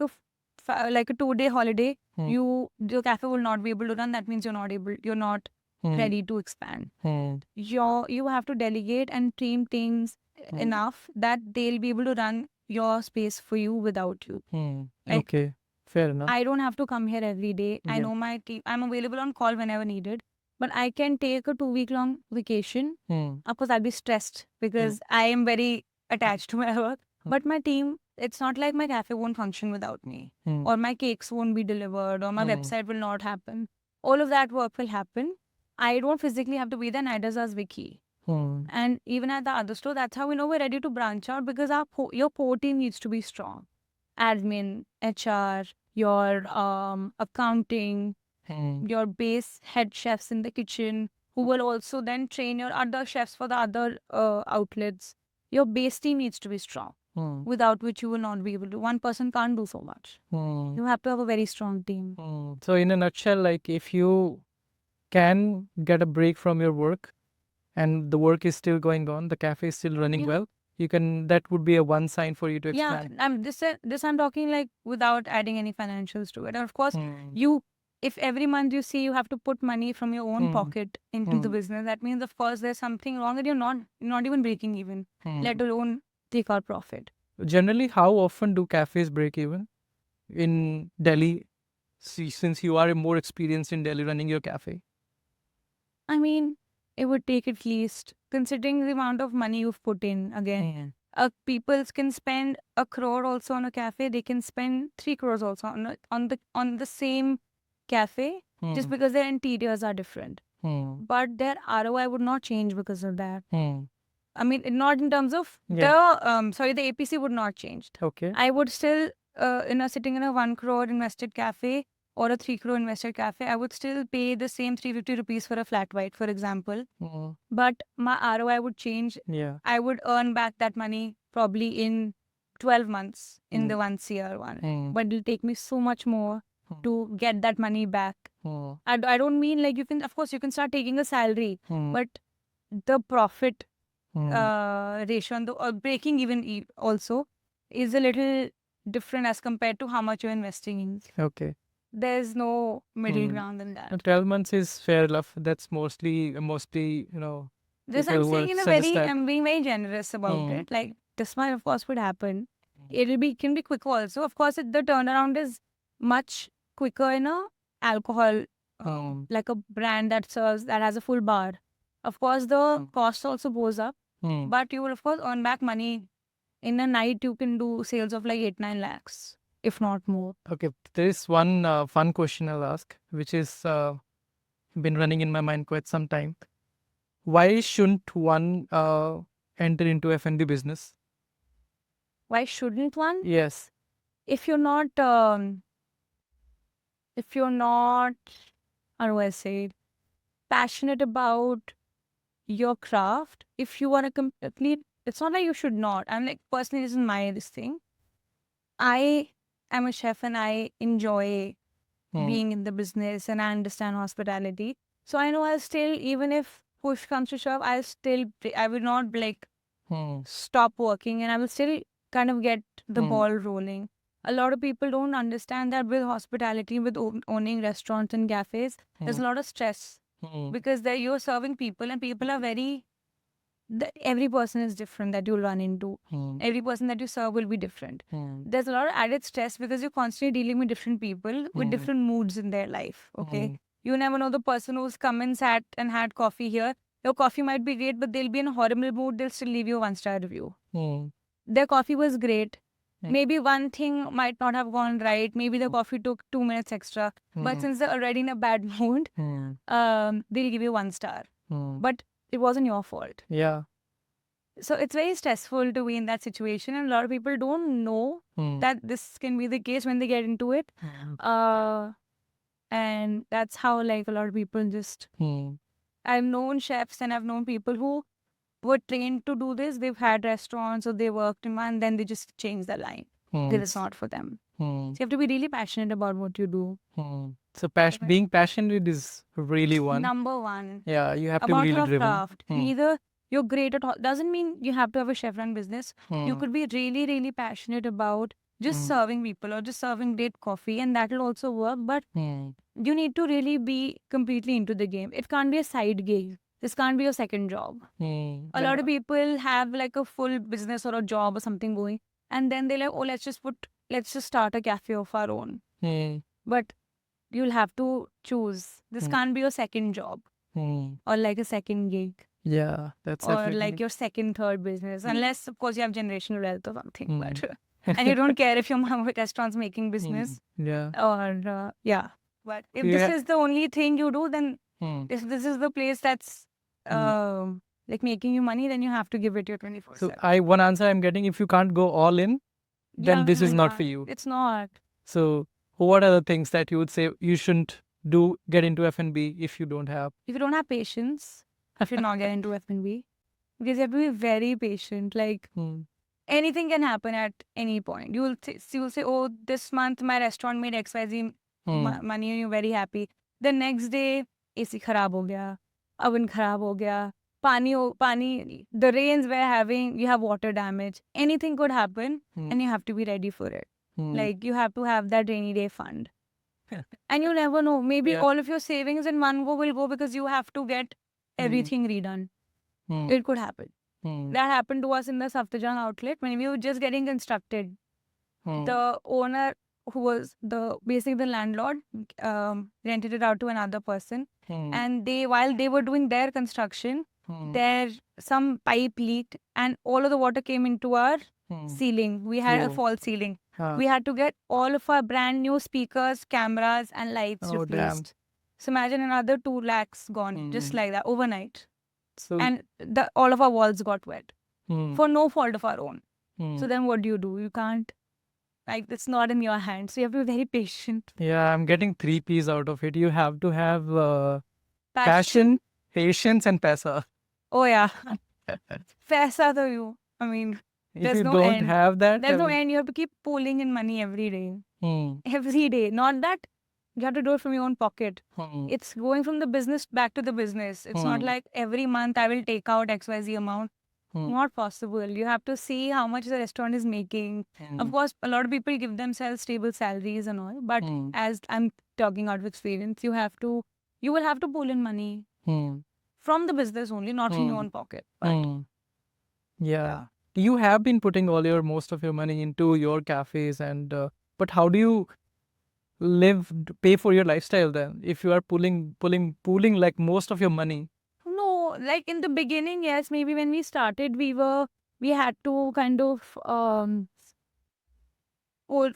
like a 2-day holiday, Hmm. your cafe will not be able to run. That means you're not Hmm. ready to expand. Hmm. You have to delegate and train teams Hmm. enough that they'll be able to run your space for you without you. Hmm. Like, Okay. Fair enough. I don't have to come here every day. I Yeah. know my team. I'm available on call whenever needed. But I can take a 2-week long vacation. Hmm. Of course, I'll be stressed because I am very attached to my work. Hmm. But my team, it's not like my cafe won't function without me, Hmm. or my cakes won't be delivered, or my Hmm. website will not happen. All of that work will happen. I don't physically have to be there, neither does Vicky. Hmm. And even at the other store, that's how we know we're ready to branch out, because your core team needs to be strong. Admin, HR, your accounting, Hmm. your base head chefs in the kitchen, who will also then train your other chefs for the other outlets. Your base team needs to be strong, Hmm. without which you will not be able to. One person can't do so much. Hmm. You have to have a very strong team. Hmm. So in a nutshell, like if you can get a break from your work and the work is still going on, the cafe is still running Yeah. well, you can, that would be a one sign for you to Yeah, expand. this I'm talking like without adding any financials to it. And of course, Hmm. if every month you see you have to put money from your own Hmm. pocket into the Hmm. business, that means of course there's something wrong, and you're not even breaking even, Hmm. let alone take out profit. Generally, how often do cafes break even in Delhi? Since you are more experienced in Delhi running your cafe. I mean, it would take at least, considering the amount of money you've put in again. People can spend 1 crore also on a cafe. They can spend 3 crores also on the same cafe, just Hmm. because their interiors are different. Hmm. But their ROI would not change because of that. Hmm. I mean, not in terms of Yeah. the APC would not change. Okay. I would still, sitting in a 1 crore invested cafe or a 3 crore invested cafe, I would still pay the same 350 rupees for a flat white, for example. Hmm. But my ROI would change. Yeah. I would earn back that money probably in 12 months in Hmm. the 1 CR one. Hmm. But it'll take me so much more Hmm. to get that money back. Hmm. I don't mean like of course, you can start taking a salary, Hmm. but the profit Hmm. ratio and the breaking even also is a little different as compared to how much you're investing in. Okay. There's no middle Hmm. ground in that. 12 months is fair enough. That's mostly, This people I'm who saying in a suggest very, that. I'm being very generous about Hmm. it. Like, this might of course would happen. Hmm. Can be quick also. Of course, the turnaround is much quicker in a alcohol, Hmm. like a brand that has a full bar. Of course, the cost also goes up, Hmm. but you will of course earn back money. In a night, you can do sales of like 8-9 lakhs, if not more. Okay. There is one fun question I'll ask, which is been running in my mind quite some time. Why shouldn't one enter into F&B business? Why shouldn't one? Yes. If you're not, how do I say it, passionate about your craft, if you want to complete, it's not like you should not. I'm like, personally, this is this thing. I am a chef and I enjoy Hmm. being in the business, and I understand hospitality. So I know I'll still, even if push comes to shove, I will not like Hmm. stop working, and I will still kind of get the Hmm. ball rolling. A lot of people don't understand that with hospitality, with owning restaurants and cafes, there's a lot of stress Hmm. because you're serving people, and people are very, every person is different that you'll run into. Hmm. Every person that you serve will be different. Hmm. There's a lot of added stress because you're constantly dealing with different people with Hmm. different moods in their life. Okay. Hmm. You never know the person who's come and sat and had coffee here. Your coffee might be great, but they'll be in a horrible mood. They'll still leave you a 1-star review. Hmm. Their coffee was great. Hmm. Maybe one thing might not have gone right. Maybe the coffee took 2 minutes extra. But Hmm. since they're already in a bad mood, Hmm. they'll give you 1 star. Hmm. But it wasn't your fault. Yeah. So it's very stressful to be in that situation, and a lot of people don't know Hmm. that this can be the case when they get into it. Hmm. And that's how like a lot of people just, Hmm. I've known chefs and I've known people who were trained to do this. They've had restaurants or they worked in one, and then they just changed their line Hmm. because it's not for them. Hmm. So you have to be really passionate about what you do. Hmm. So being passionate is really one. Number one, Yeah, you have to be about really your driven. craft. Hmm. Either you're great at all. Doesn't mean you have to have a chef-run business. You could be really, really passionate about just serving people or just serving great coffee, and that will also work. But you need to really be completely into the game. It can't be a side gig. This can't be your second job. A lot of people have like a full business or a job or something going, and then they're like, oh, let's just start a cafe of our own. But you'll have to choose. This can't be your second job or like a second gig Yeah, that's or definitely. like your second, third business, unless of course you have generational wealth or something. But and you don't care if your mom restaurant's making business Yeah. or yeah. But if Yeah. this is the only thing you do, then Hmm. if this is the place that's like making you money, then you have to give it your 24/7. So one answer I'm getting, if you can't go all in, then Yeah, this is you not for can't. you. It's not. So what are the things that you would say you shouldn't get into F&B if you don't have? If you don't have patience, you should not get into F&B because you have to be very patient. Like anything can happen at any point. You'll say, oh, this month my restaurant made XYZ money and you're very happy. The next day, AC kharab ho gaya, oven kharab ho gaya, pani, the rains we're having, you have water damage. Anything could happen and you have to be ready for it. Like you have to have that rainy day fund. And you never know. Maybe Yeah. all of your savings in one go will go because you have to get everything redone. It could happen. That happened to us in the Saftajan outlet when we were just getting constructed. The owner, who was basically the landlord, rented it out to another person. And while they were doing their construction, some pipe leaked and all of the water came into our ceiling. We had a Oh. false ceiling. We had to get all of our brand new speakers, cameras, and lights Oh, damn. replaced. So imagine another 2 lakhs gone just like that overnight. So And all of our walls got wet for no fault of our own. Hmm. So then what do? You can't, like, it's not in your hands. So you have to be very patient. Yeah, I'm getting 3 P's out of it. You have to have passion, patience, and paisa. Oh yeah. Paisa to you. I mean, If there's you no don't end. have that, There's no end. You have to keep pulling in money every day. Hmm. Every day. Not that you have to do it from your own pocket. Hmm. It's going from the business back to the business. It's not like every month I will take out XYZ amount. Not possible. You have to see how much the restaurant is making. Of course, a lot of people give themselves stable salaries and all. But as I'm talking out of experience, you will have to pull in money from the business only, not from your own pocket. But Yeah. You have been putting most of your money into your cafes and but how do you pay for your lifestyle then if you are pooling like most of your money? no, like in the beginning, yes, maybe when we started, we had to kind of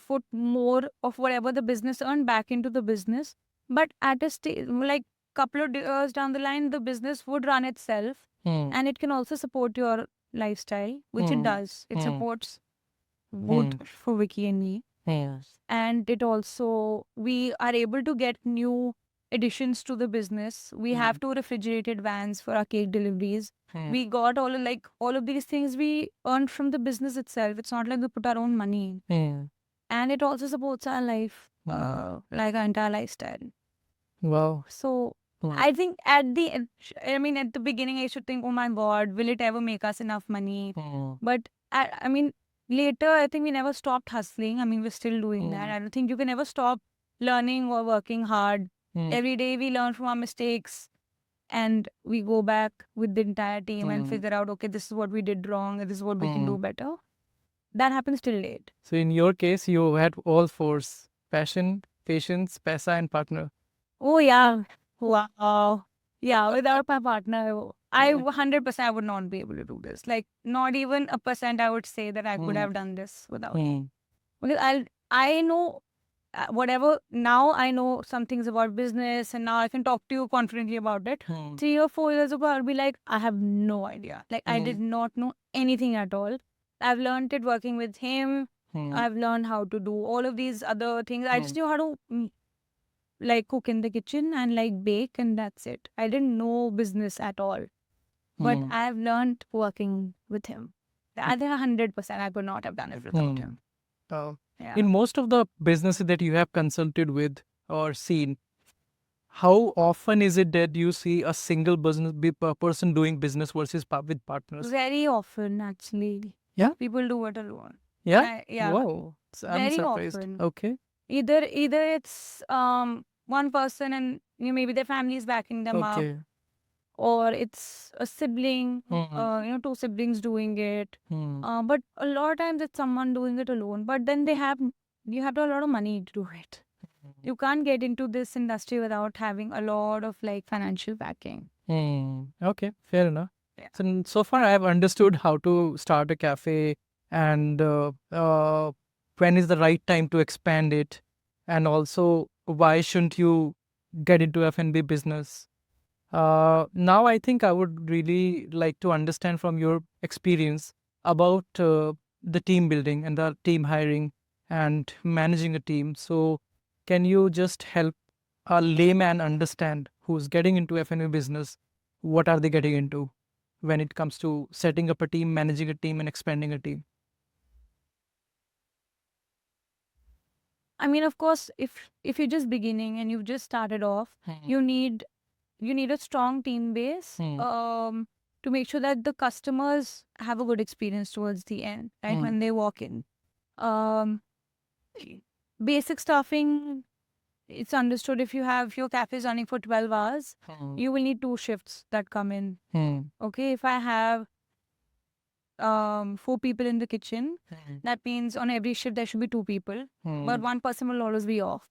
put more of whatever the business earned back into the business. But at a stage, like couple of years down the line, the business would run itself, and it can also support your lifestyle, which it does. It supports both for Vicky and me. And it also, we are able to get new additions to the business. We have 2 refrigerated vans for our cake deliveries. We got all of these things we earned from the business itself. It's not like we put our own money. And it also supports our life, like our entire lifestyle. Wow. So I think at the beginning, I should think, oh my God, will it ever make us enough money? But later, I think we never stopped hustling. I mean, we're still doing that. I don't think you can ever stop learning or working hard. Every day we learn from our mistakes and we go back with the entire team and figure out, okay, this is what we did wrong and this is what we can do better. That happens till date. So in your case, you had all 4: passion, patience, paisa, and partner. Oh, yeah. Wow. Yeah, without my partner, I 100% I would not be able to do this. Like, not even a percent I would say that I could have done this without him. Because I know whatever, now I know some things about business and now I can talk to you confidently about it. 3 or 4 years ago, I'll be like, I have no idea. Like, I did not know anything at all. I've learned it working with him. I've learned how to do all of these other things. I just knew how to like cook in the kitchen and like bake, and that's it. I didn't know business at all. But I've learned working with him. I think 100% I could not have done it without him. Oh. Yeah. In most of the businesses that you have consulted with or seen, how often is it that you see a single person doing business versus with partners? Very often, actually. Yeah? People do it alone. Yeah? Yeah. Wow. I'm Very surprised. often. Okay. Either it's one person and maybe their family is backing them up, Okay. or it's a sibling, Mhm. two siblings doing it. Hmm. But a lot of times it's someone doing it alone. But then you have to have a lot of money to do it. You can't get into this industry without having a lot of like financial backing. Okay, fair enough. Yeah. So far I have understood how to start a cafe and when is the right time to expand it, and also why shouldn't you get into F&B business. Now I think I would really like to understand from your experience about the team building and the team hiring and managing a team. So can you just help a layman understand who's getting into F&B business, what are they getting into when it comes to setting up a team, managing a team, and expanding a team? I mean, of course, if you're just beginning and you've just started off, you need a strong team base to make sure that the customers have a good experience towards the end, right? When they walk in. Um, Basic staffing, it's understood if you have your cafe is running for 12 hours, you will need 2 shifts that come in. Okay, if I have 4 people in the kitchen, that means on every shift there should be 2 people, but one person will always be off.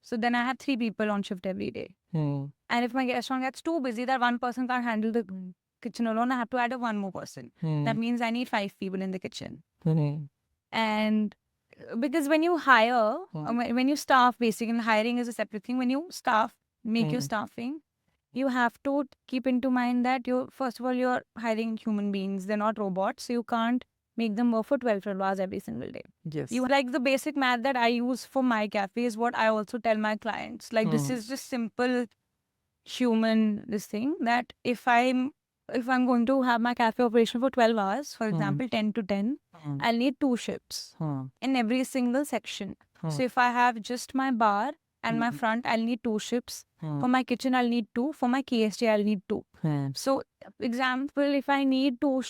So then I have 3 people on shift every day. And if my restaurant gets too busy that one person can't handle the kitchen alone, I have to add one more person. That means I need 5 people in the kitchen. And because when you hire, when you staff, basically hiring is a separate thing. When you staff, make your staffing, you have to keep into mind that first of all, you're hiring human beings. They're not robots. So you can't make them work for 12 hours every single day. Yes. You like the basic math that I use for my cafe is what I also tell my clients. Like this is just simple human this thing that if I'm going to have my cafe operation for 12 hours, for example, 10 to 10, I'll need 2 shifts in every single section. So if I have just my bar and my front, I'll need 2 shifts. For my kitchen, I'll need 2. For my KST, I'll need 2. So, example, if I need two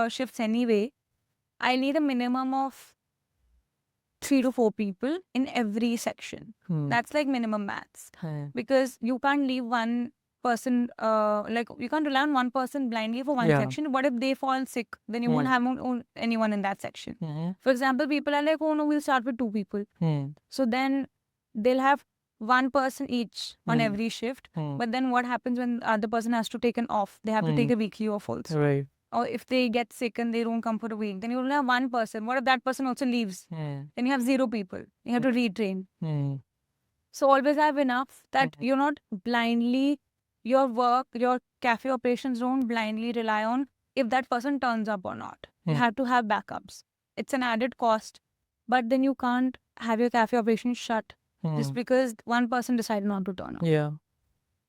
shifts anyway, I need a minimum of 3 to 4 people in every section. That's like minimum maths. Because you can't leave one person, like you can't rely on one person blindly for one section. What if they fall sick? Then you won't have anyone in that section. For example, people are like, oh no, we'll start with 2 people. So then they'll have one person each on every shift. But then what happens when the other person has to take an off? They have to take a weekly off also. Right. Or if they get sick and they don't come for a week, then you only have one person. What if that person also leaves? Then you have 0 people. You have to retrain. So always have enough that you're not blindly, your work, your cafe operations don't blindly rely on if that person turns up or not. You have to have backups. It's an added cost, but then you can't have your cafe operation shut just because one person decided not to turn up. Yeah.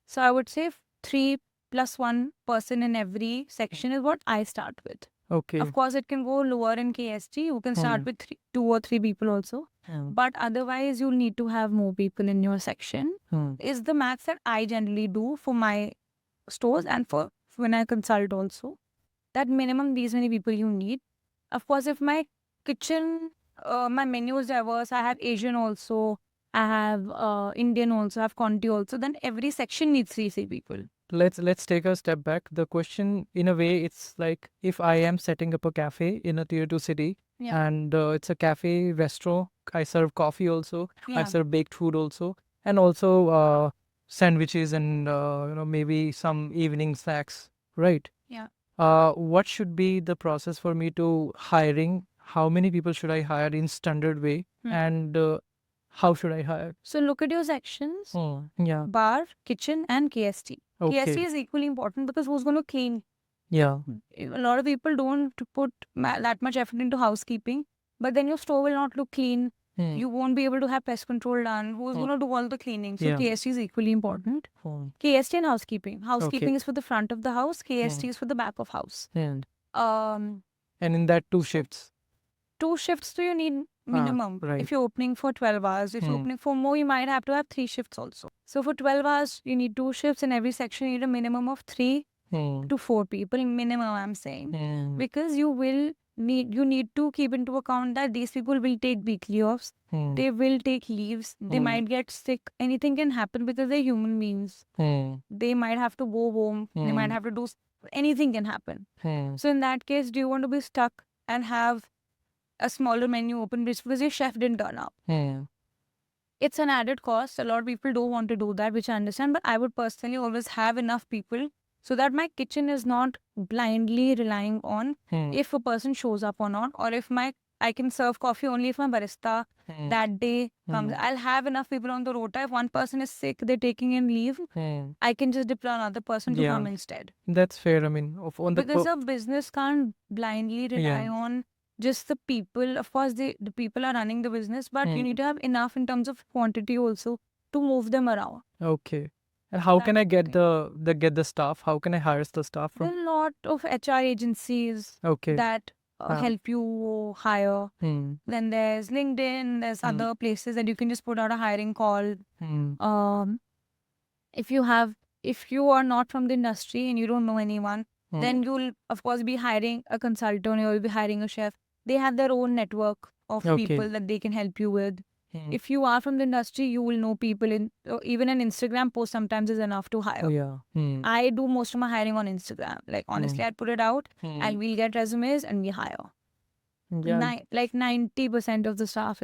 So I would say 3 plus 1 person in every section is what I start with. Okay. Of course, it can go lower in KST. You can start with 2 or 3 people also. But otherwise, you'll need to have more people in your section. Is the maths that I generally do for my stores and for when I consult also. That minimum these many people you need. Of course, if my kitchen, my menu is diverse, I have Asian also, I have Indian also, I have Conti also, then every section needs 3 people. Let's take a step back. The question, in a way, it's like if I am setting up a cafe in a tier 2 city, and it's a cafe restaurant, I serve coffee also, I serve baked food also, and also sandwiches and maybe some evening snacks, right? Yeah. What should be the process for me to hiring? How many people should I hire in standard way, and how should I hire? So look at your sections: Yeah. bar, kitchen, and KST. Okay. KST is equally important because who's going to clean? Yeah. A lot of people don't put that much effort into housekeeping, but then your store will not look clean. You won't be able to have pest control done. Who's going to do all the cleaning? So KST is equally important. KST and housekeeping. Housekeeping is for the front of the house. KST is for the back of house. And Um, in that 2 shifts. 2 shifts, so you need minimum. right. If you're opening for 12 hours, if you're opening for more, you might have to have 3 shifts also. So for 12 hours, you need 2 shifts. In every section, you need a minimum of 3 to 4 people, minimum, I'm saying. Because you need to keep into account that these people will take weekly offs. They will take leaves. They might get sick. Anything can happen because they're human beings. They might have to go home. They might have to do anything can happen. So in that case, do you want to be stuck and have a smaller menu open because your chef didn't turn up? It's an added cost. A lot of people don't want to do that, which I understand. But I would personally always have enough people so that my kitchen is not blindly relying on if a person shows up or not, or if I can serve coffee only if my barista that day comes. I'll have enough people on the rota. If one person is sick, they're taking in leave, I can just deploy another person to come instead. That's fair. I mean, Because a business can't blindly rely on just the people. Of course, the people are running the business, but you need to have enough in terms of quantity also to move them around. Okay. And how can I get the staff? How can I hire the staff There from? are a lot of HR agencies that help you hire. Then there's LinkedIn, there's other places that you can just put out a hiring call. If you are not from the industry and you don't know anyone, then you'll of course be hiring a consultant or you'll be hiring a chef. They have their own network of people that they can help you with. If you are from the industry, you will know people even an Instagram post sometimes is enough to hire. I do most of my hiring on Instagram. Like honestly, I put it out and we'll get resumes and we hire. Like 90% of the staff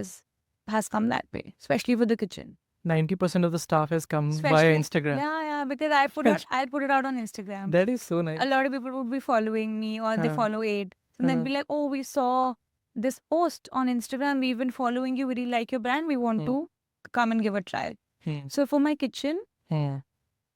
has come that way, especially for the kitchen. 90% of the staff has come via Instagram. Yeah, because I'll put it out on Instagram. That is so nice. A lot of people would be following me or they follow Aid. And then be like, oh, we saw this post on Instagram. We've been following you. We really like your brand. We want to come and give a try. So for my kitchen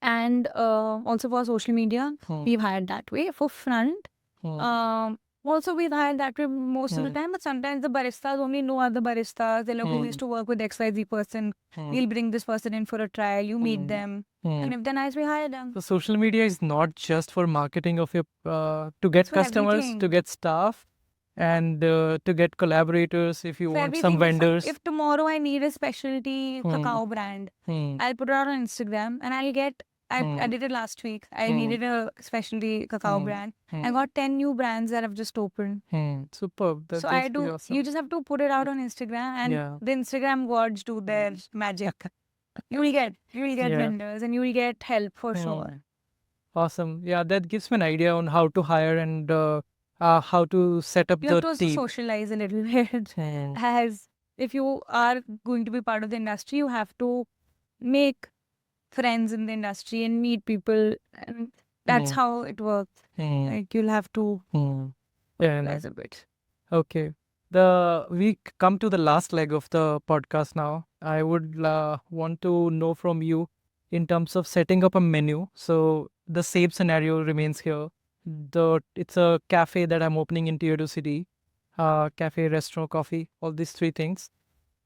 and also for social media, we've hired that way. For front, also we've hired that way most of the time. But sometimes the baristas only know other baristas. They're like, who used to work with XYZ person. We'll bring this person in for a trial. You meet them. And if they're nice, we hire them. So social media is not just for marketing of your to get customers, everything. to get staff, and to get collaborators if you want some vendors. If tomorrow I need a specialty cacao brand, I'll put it out on Instagram and I'll get. I did it last week. I needed a specialty cacao brand. I got 10 new brands that have just opened. Superb. That's awesome. You just have to put it out on Instagram and the Instagram gods do their magic. You will get vendors and you will get help for sure. Awesome. Yeah, that gives me an idea on how to hire and how to set up You the have to also team. socialize a little bit. As if you are going to be part of the industry, you have to make friends in the industry and meet people, and that's how it works. Like you'll have to socialize a bit. Okay. We come to the last leg of the podcast now. I would want to know from you in terms of setting up a menu. So the same scenario remains here. It's a cafe that I'm opening in Tier 2 city. Cafe, restaurant, coffee, all these three things.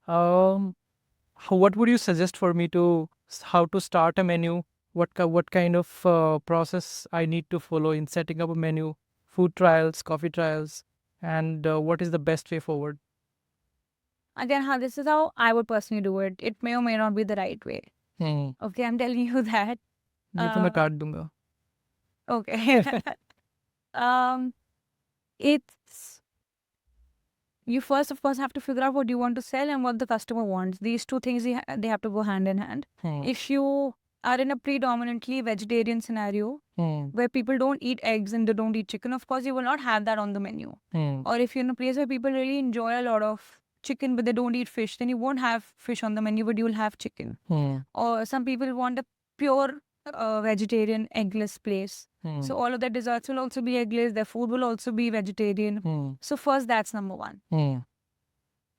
What would you suggest for me how to start a menu? What kind of process I need to follow in setting up a menu? Food trials, coffee trials, and what is the best way forward? Again, this is how I would personally do it. It may or may not be the right way. Okay, I'm telling you that. ये तो मैं काट दूंगा. Okay. It's you first, of course, have to figure out what you want to sell and what the customer wants. These two things they have to go hand in hand. If you are in a predominantly vegetarian scenario where people don't eat eggs and they don't eat chicken, of course, you will not have that on the menu. Or if you're in a place where people really enjoy a lot of chicken but they don't eat fish, then you won't have fish on the menu, but you will have chicken. Or some people want a pure vegetarian eggless place. So all of their desserts will also be eggless. Their food will also be vegetarian. So first, that's number one.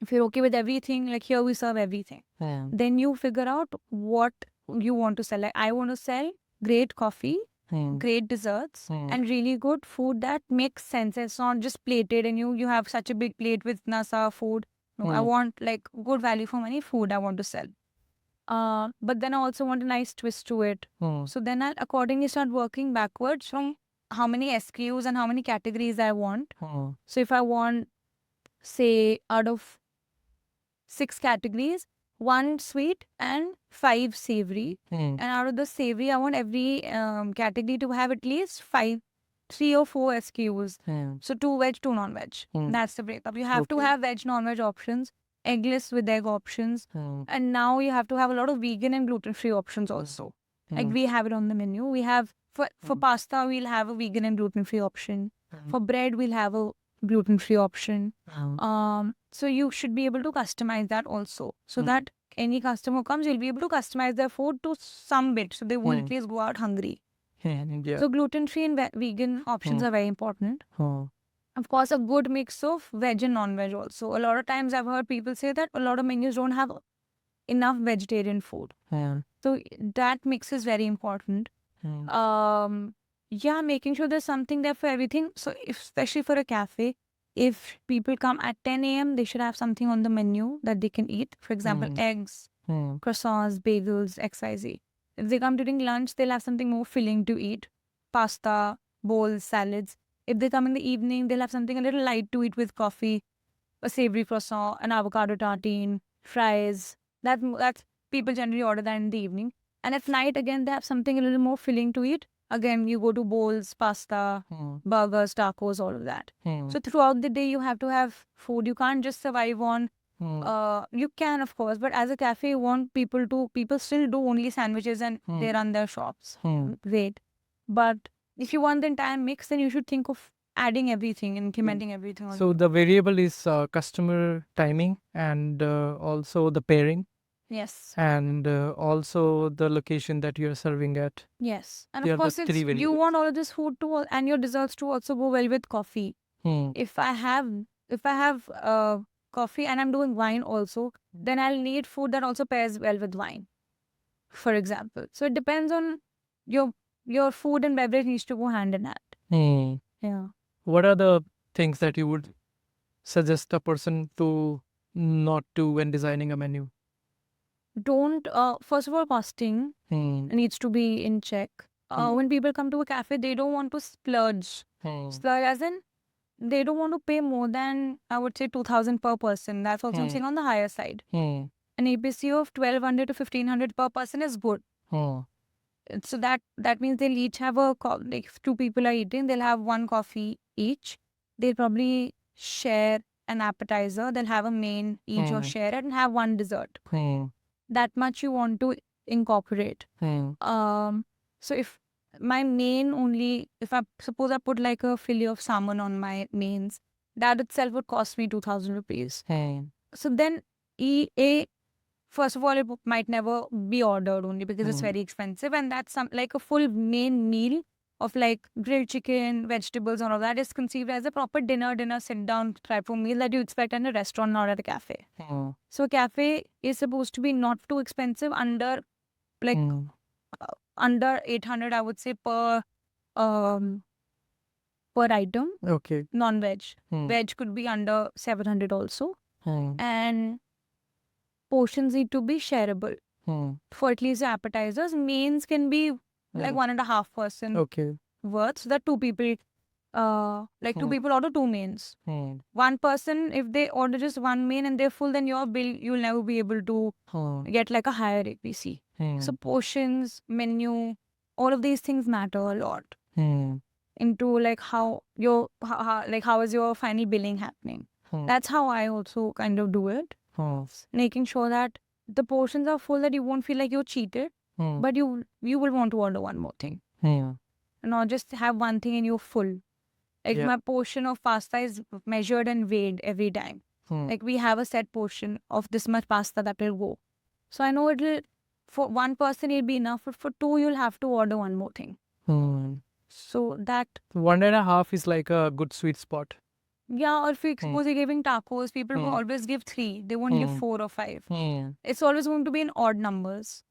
If you're okay with everything, like here we serve everything, then you figure out what you want to sell. Like I want to sell great coffee, great desserts, and really good food that makes sense. It's not just plated and you have such a big plate with nasa food. No, I want like good value for money food I want to sell. But then I also want a nice twist to it. So then I'll accordingly start working backwards from how many SKUs and how many categories I want. So if I want say out of 6 categories, 1 sweet and 5 savory. And out of the savory, I want every category to have at least 3 or 4 SKUs. So 2 veg, 2 non-veg. That's the breakup. You have to Okay. have veg, non-veg options, eggless with egg options. And now you have to have a lot of vegan and gluten-free options also. Like we have it on the menu. We have, for pasta, we'll have a vegan and gluten-free option. For bread, we'll have a gluten-free option. So you should be able to customize that also. So that any customer comes, you'll be able to customize their food to some bit. So they won't at least go out hungry. Yeah. So gluten-free and vegan options are very important. Of course, a good mix of veg and non-veg also. A lot of times I've heard people say that a lot of menus don't have enough vegetarian food. So that mix is very important. Yeah, making sure there's something there for everything. So especially for a cafe, if people come at 10 a.m., they should have something on the menu that they can eat. For example, eggs, croissants, bagels, XYZ. If they come during lunch, they'll have something more filling to eat. Pasta, bowls, salads. If they come in the evening, they'll have something a little light to eat with coffee, a savory croissant, an avocado tartine, fries. That's people generally order that in the evening. And at night, again, they have something a little more filling to eat. Again, you go to bowls, pasta, burgers, tacos, all of that. So throughout the day, you have to have food. You can't just survive on. You can, of course, but as a cafe, you want people still do only sandwiches and they run their shops. Great. But if you want the entire mix, then you should think of adding everything, implementing everything. So the variable is customer timing and also the pairing Yes. and also the location that you're serving at. Yes. And They are of the course, 3 you variables. want all of this food to and your desserts to also go well with coffee. If I have coffee and I'm doing wine also, then I'll need food that also pairs well with wine, for example. So it depends on your food and beverage needs to go hand in hand. Yeah. What are the things that you would suggest a person to not do when designing a menu? Don't first of all, costing needs to be in check. When people come to a cafe, they don't want to splurge. Splurge as in they don't want to pay more than, I would say, 2,000 per person. That's also I'm saying on the higher side. An APC of 1,200 to 1,500 per person is good. So that means they'll each have like if 2 people are eating, they'll have 1 coffee each. They'll probably share an appetizer. They'll have a main each or share it and have 1 dessert. That much you want to incorporate. So if my main only, if I suppose I put like a fillet of salmon on my mains, that itself would cost me 2,000 rupees. So then first of all, it might never be ordered only because it's very expensive, and that's like a full main meal of like grilled chicken, vegetables, all of that is conceived as a proper dinner sit down type of meal that you expect in a restaurant, not at a cafe. So a cafe is supposed to be not too expensive, under like under 800, I would say, per item. Okay. Non-veg. Veg could be under 700 also. And portions need to be shareable. For at least the appetizers. Mains can be like 1.5 person Okay. worth. So that 2 people, 2 people order 2 mains. 1 person, if they order just 1 main and they're full, then your bill, you'll never be able to get like a higher APC. So portions, menu, all of these things matter a lot into like how is your final billing happening. That's how I also kind of do it. Making sure that the portions are full, that you won't feel like you're cheated, but you will want to order 1 more thing. And not just have 1 thing and you're full. Like my portion of pasta is measured and weighed every time. Like we have a set portion of this much pasta that will go. So I know for 1 person it'll be enough, but for 2 you'll have to order 1 more thing. So that 1.5 is like a good sweet spot. Yeah, or if you suppose you're giving tacos, people will always give 3. They won't give 4 or 5. It's always going to be in odd numbers.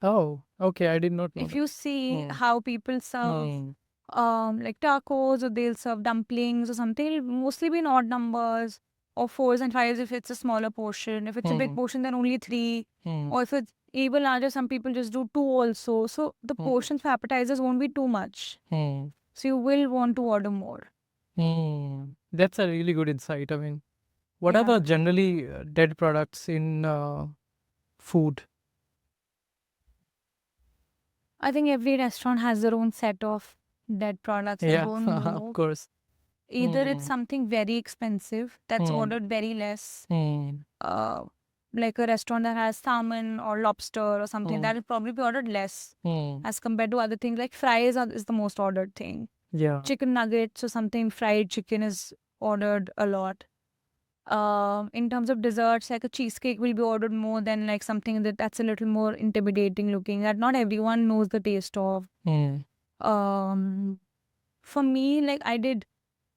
Oh, okay. I did not know If that. you see how people serve like tacos, or they'll serve dumplings or something, it'll mostly be in odd numbers, or 4s and 5s if it's a smaller portion. If it's a big portion, then only 3. Or if it's even larger, some people just do 2 also. So the portions for appetizers won't be too much. So you will want to order more. That's a really good insight. I mean, What are Yeah. the generally dead products in food? I think every restaurant has their own set of dead products. I Yeah, don't of know. course. Either it's Mm, something very expensive that's mm, ordered very less, mm, uh, like a restaurant that has salmon or lobster or something, that mm, will probably be ordered less mm. as compared to other things. Like fries is the most ordered thing. Yeah. Chicken nuggets or something, fried chicken is ordered a lot. In terms of desserts, like a cheesecake will be ordered more than like something that's a little more intimidating looking, that not everyone knows the taste of. Mm, Um, for me, like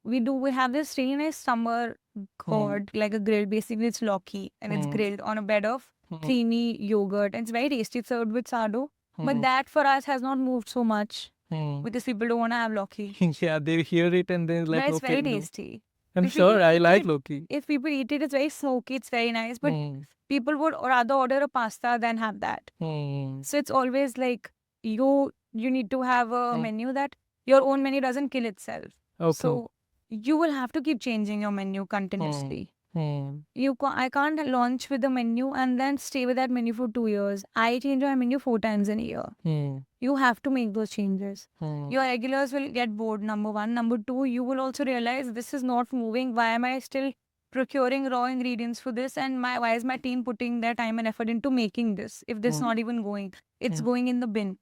we have this really nice summer mm, curd, like a grilled. Basically, it's Loki and it's mm, grilled on a bed of mm, creamy yogurt, and it's very tasty. It's served with sourdough, but mm, that for us has not moved so much mm. because people don't want to have Loki. Yeah, they hear it and they're like, But it's okay, very no. tasty. I'm If people sure I eat like it, Loki. if people eat it, it's very smoky. It's very nice, but Mm, people would rather order a pasta than have that. mm, So it's always like you need to have a mm. menu that your own menu doesn't kill itself. Okay. So you will have to keep changing your menu Mm, continuously. mm, I can't launch with a menu and then stay with that menu for 2 years. I change my menu 4 times in a year. mm, You have to make those changes. mm, Your regulars will get bored, number one. Number two, you will also realize this is not moving. Why am I still procuring raw ingredients for this? And why is my team putting their time and effort into making this if this mm, not even going? It's mm, going in the bin.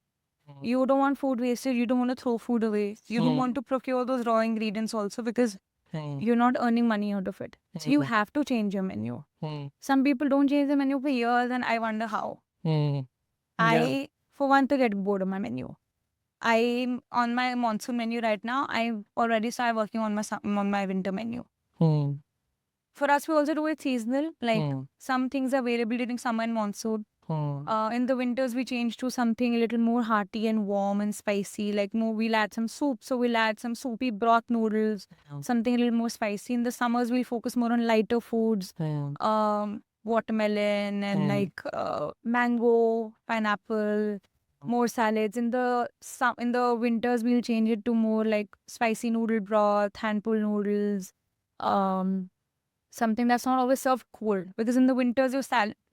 mm, You don't want food wasted. You don't want to throw food away. You don't mm, want to procure those raw ingredients also because mm, you're not earning money out of it. So you mm, have to change your menu. mm, Some people don't change the menu for years, and I wonder how. mm. Yeah. I, for one, to get bored of my menu. I'm on my monsoon menu right now. I already started working on my winter menu. Mm, For us, we also do it seasonal. Like mm, some things are available during summer and monsoon. mm, In the winters, we change to something a little more hearty and warm and spicy. Like more, we'll add some soup. So we'll add some soupy broth noodles, mm, something a little more spicy. In the summers, we'll focus more on lighter foods. mm, Watermelon and mm, like mango, pineapple, more salads. In the winters, we'll change it to more like spicy noodle broth, hand pull noodles, um, something that's not always served cold. Because in the winters,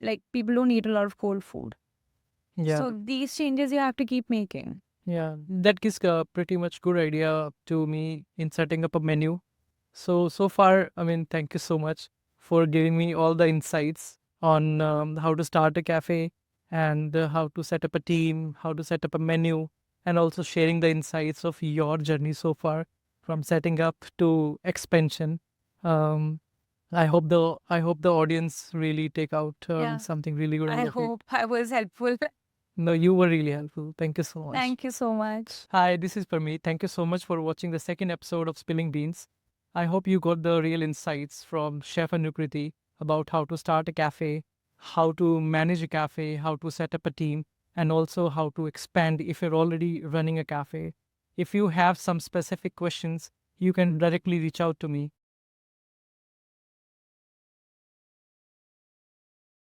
like people don't eat a lot of cold food. Yeah. So these changes you have to keep making. Yeah, that gives a pretty much good idea to me in setting up a menu. So far, I mean, thank you so much for giving me all the insights on how to start a cafe and how to set up a team, how to set up a menu, and also sharing the insights of your journey so far from setting up to expansion. Um, I hope the audience really take out Yeah. something really good out I of it. hope I was helpful. No, you were really helpful. Thank you so much. Thank you so much. Hi, this is Parmeet. Thank you so much for watching the second episode of Spilling Beans. I hope you got the real insights from Chef Anukriti about how to start a cafe, how to manage a cafe, how to set up a team, and also how to expand if you're already running a cafe. If you have some specific questions, you can directly reach out to me.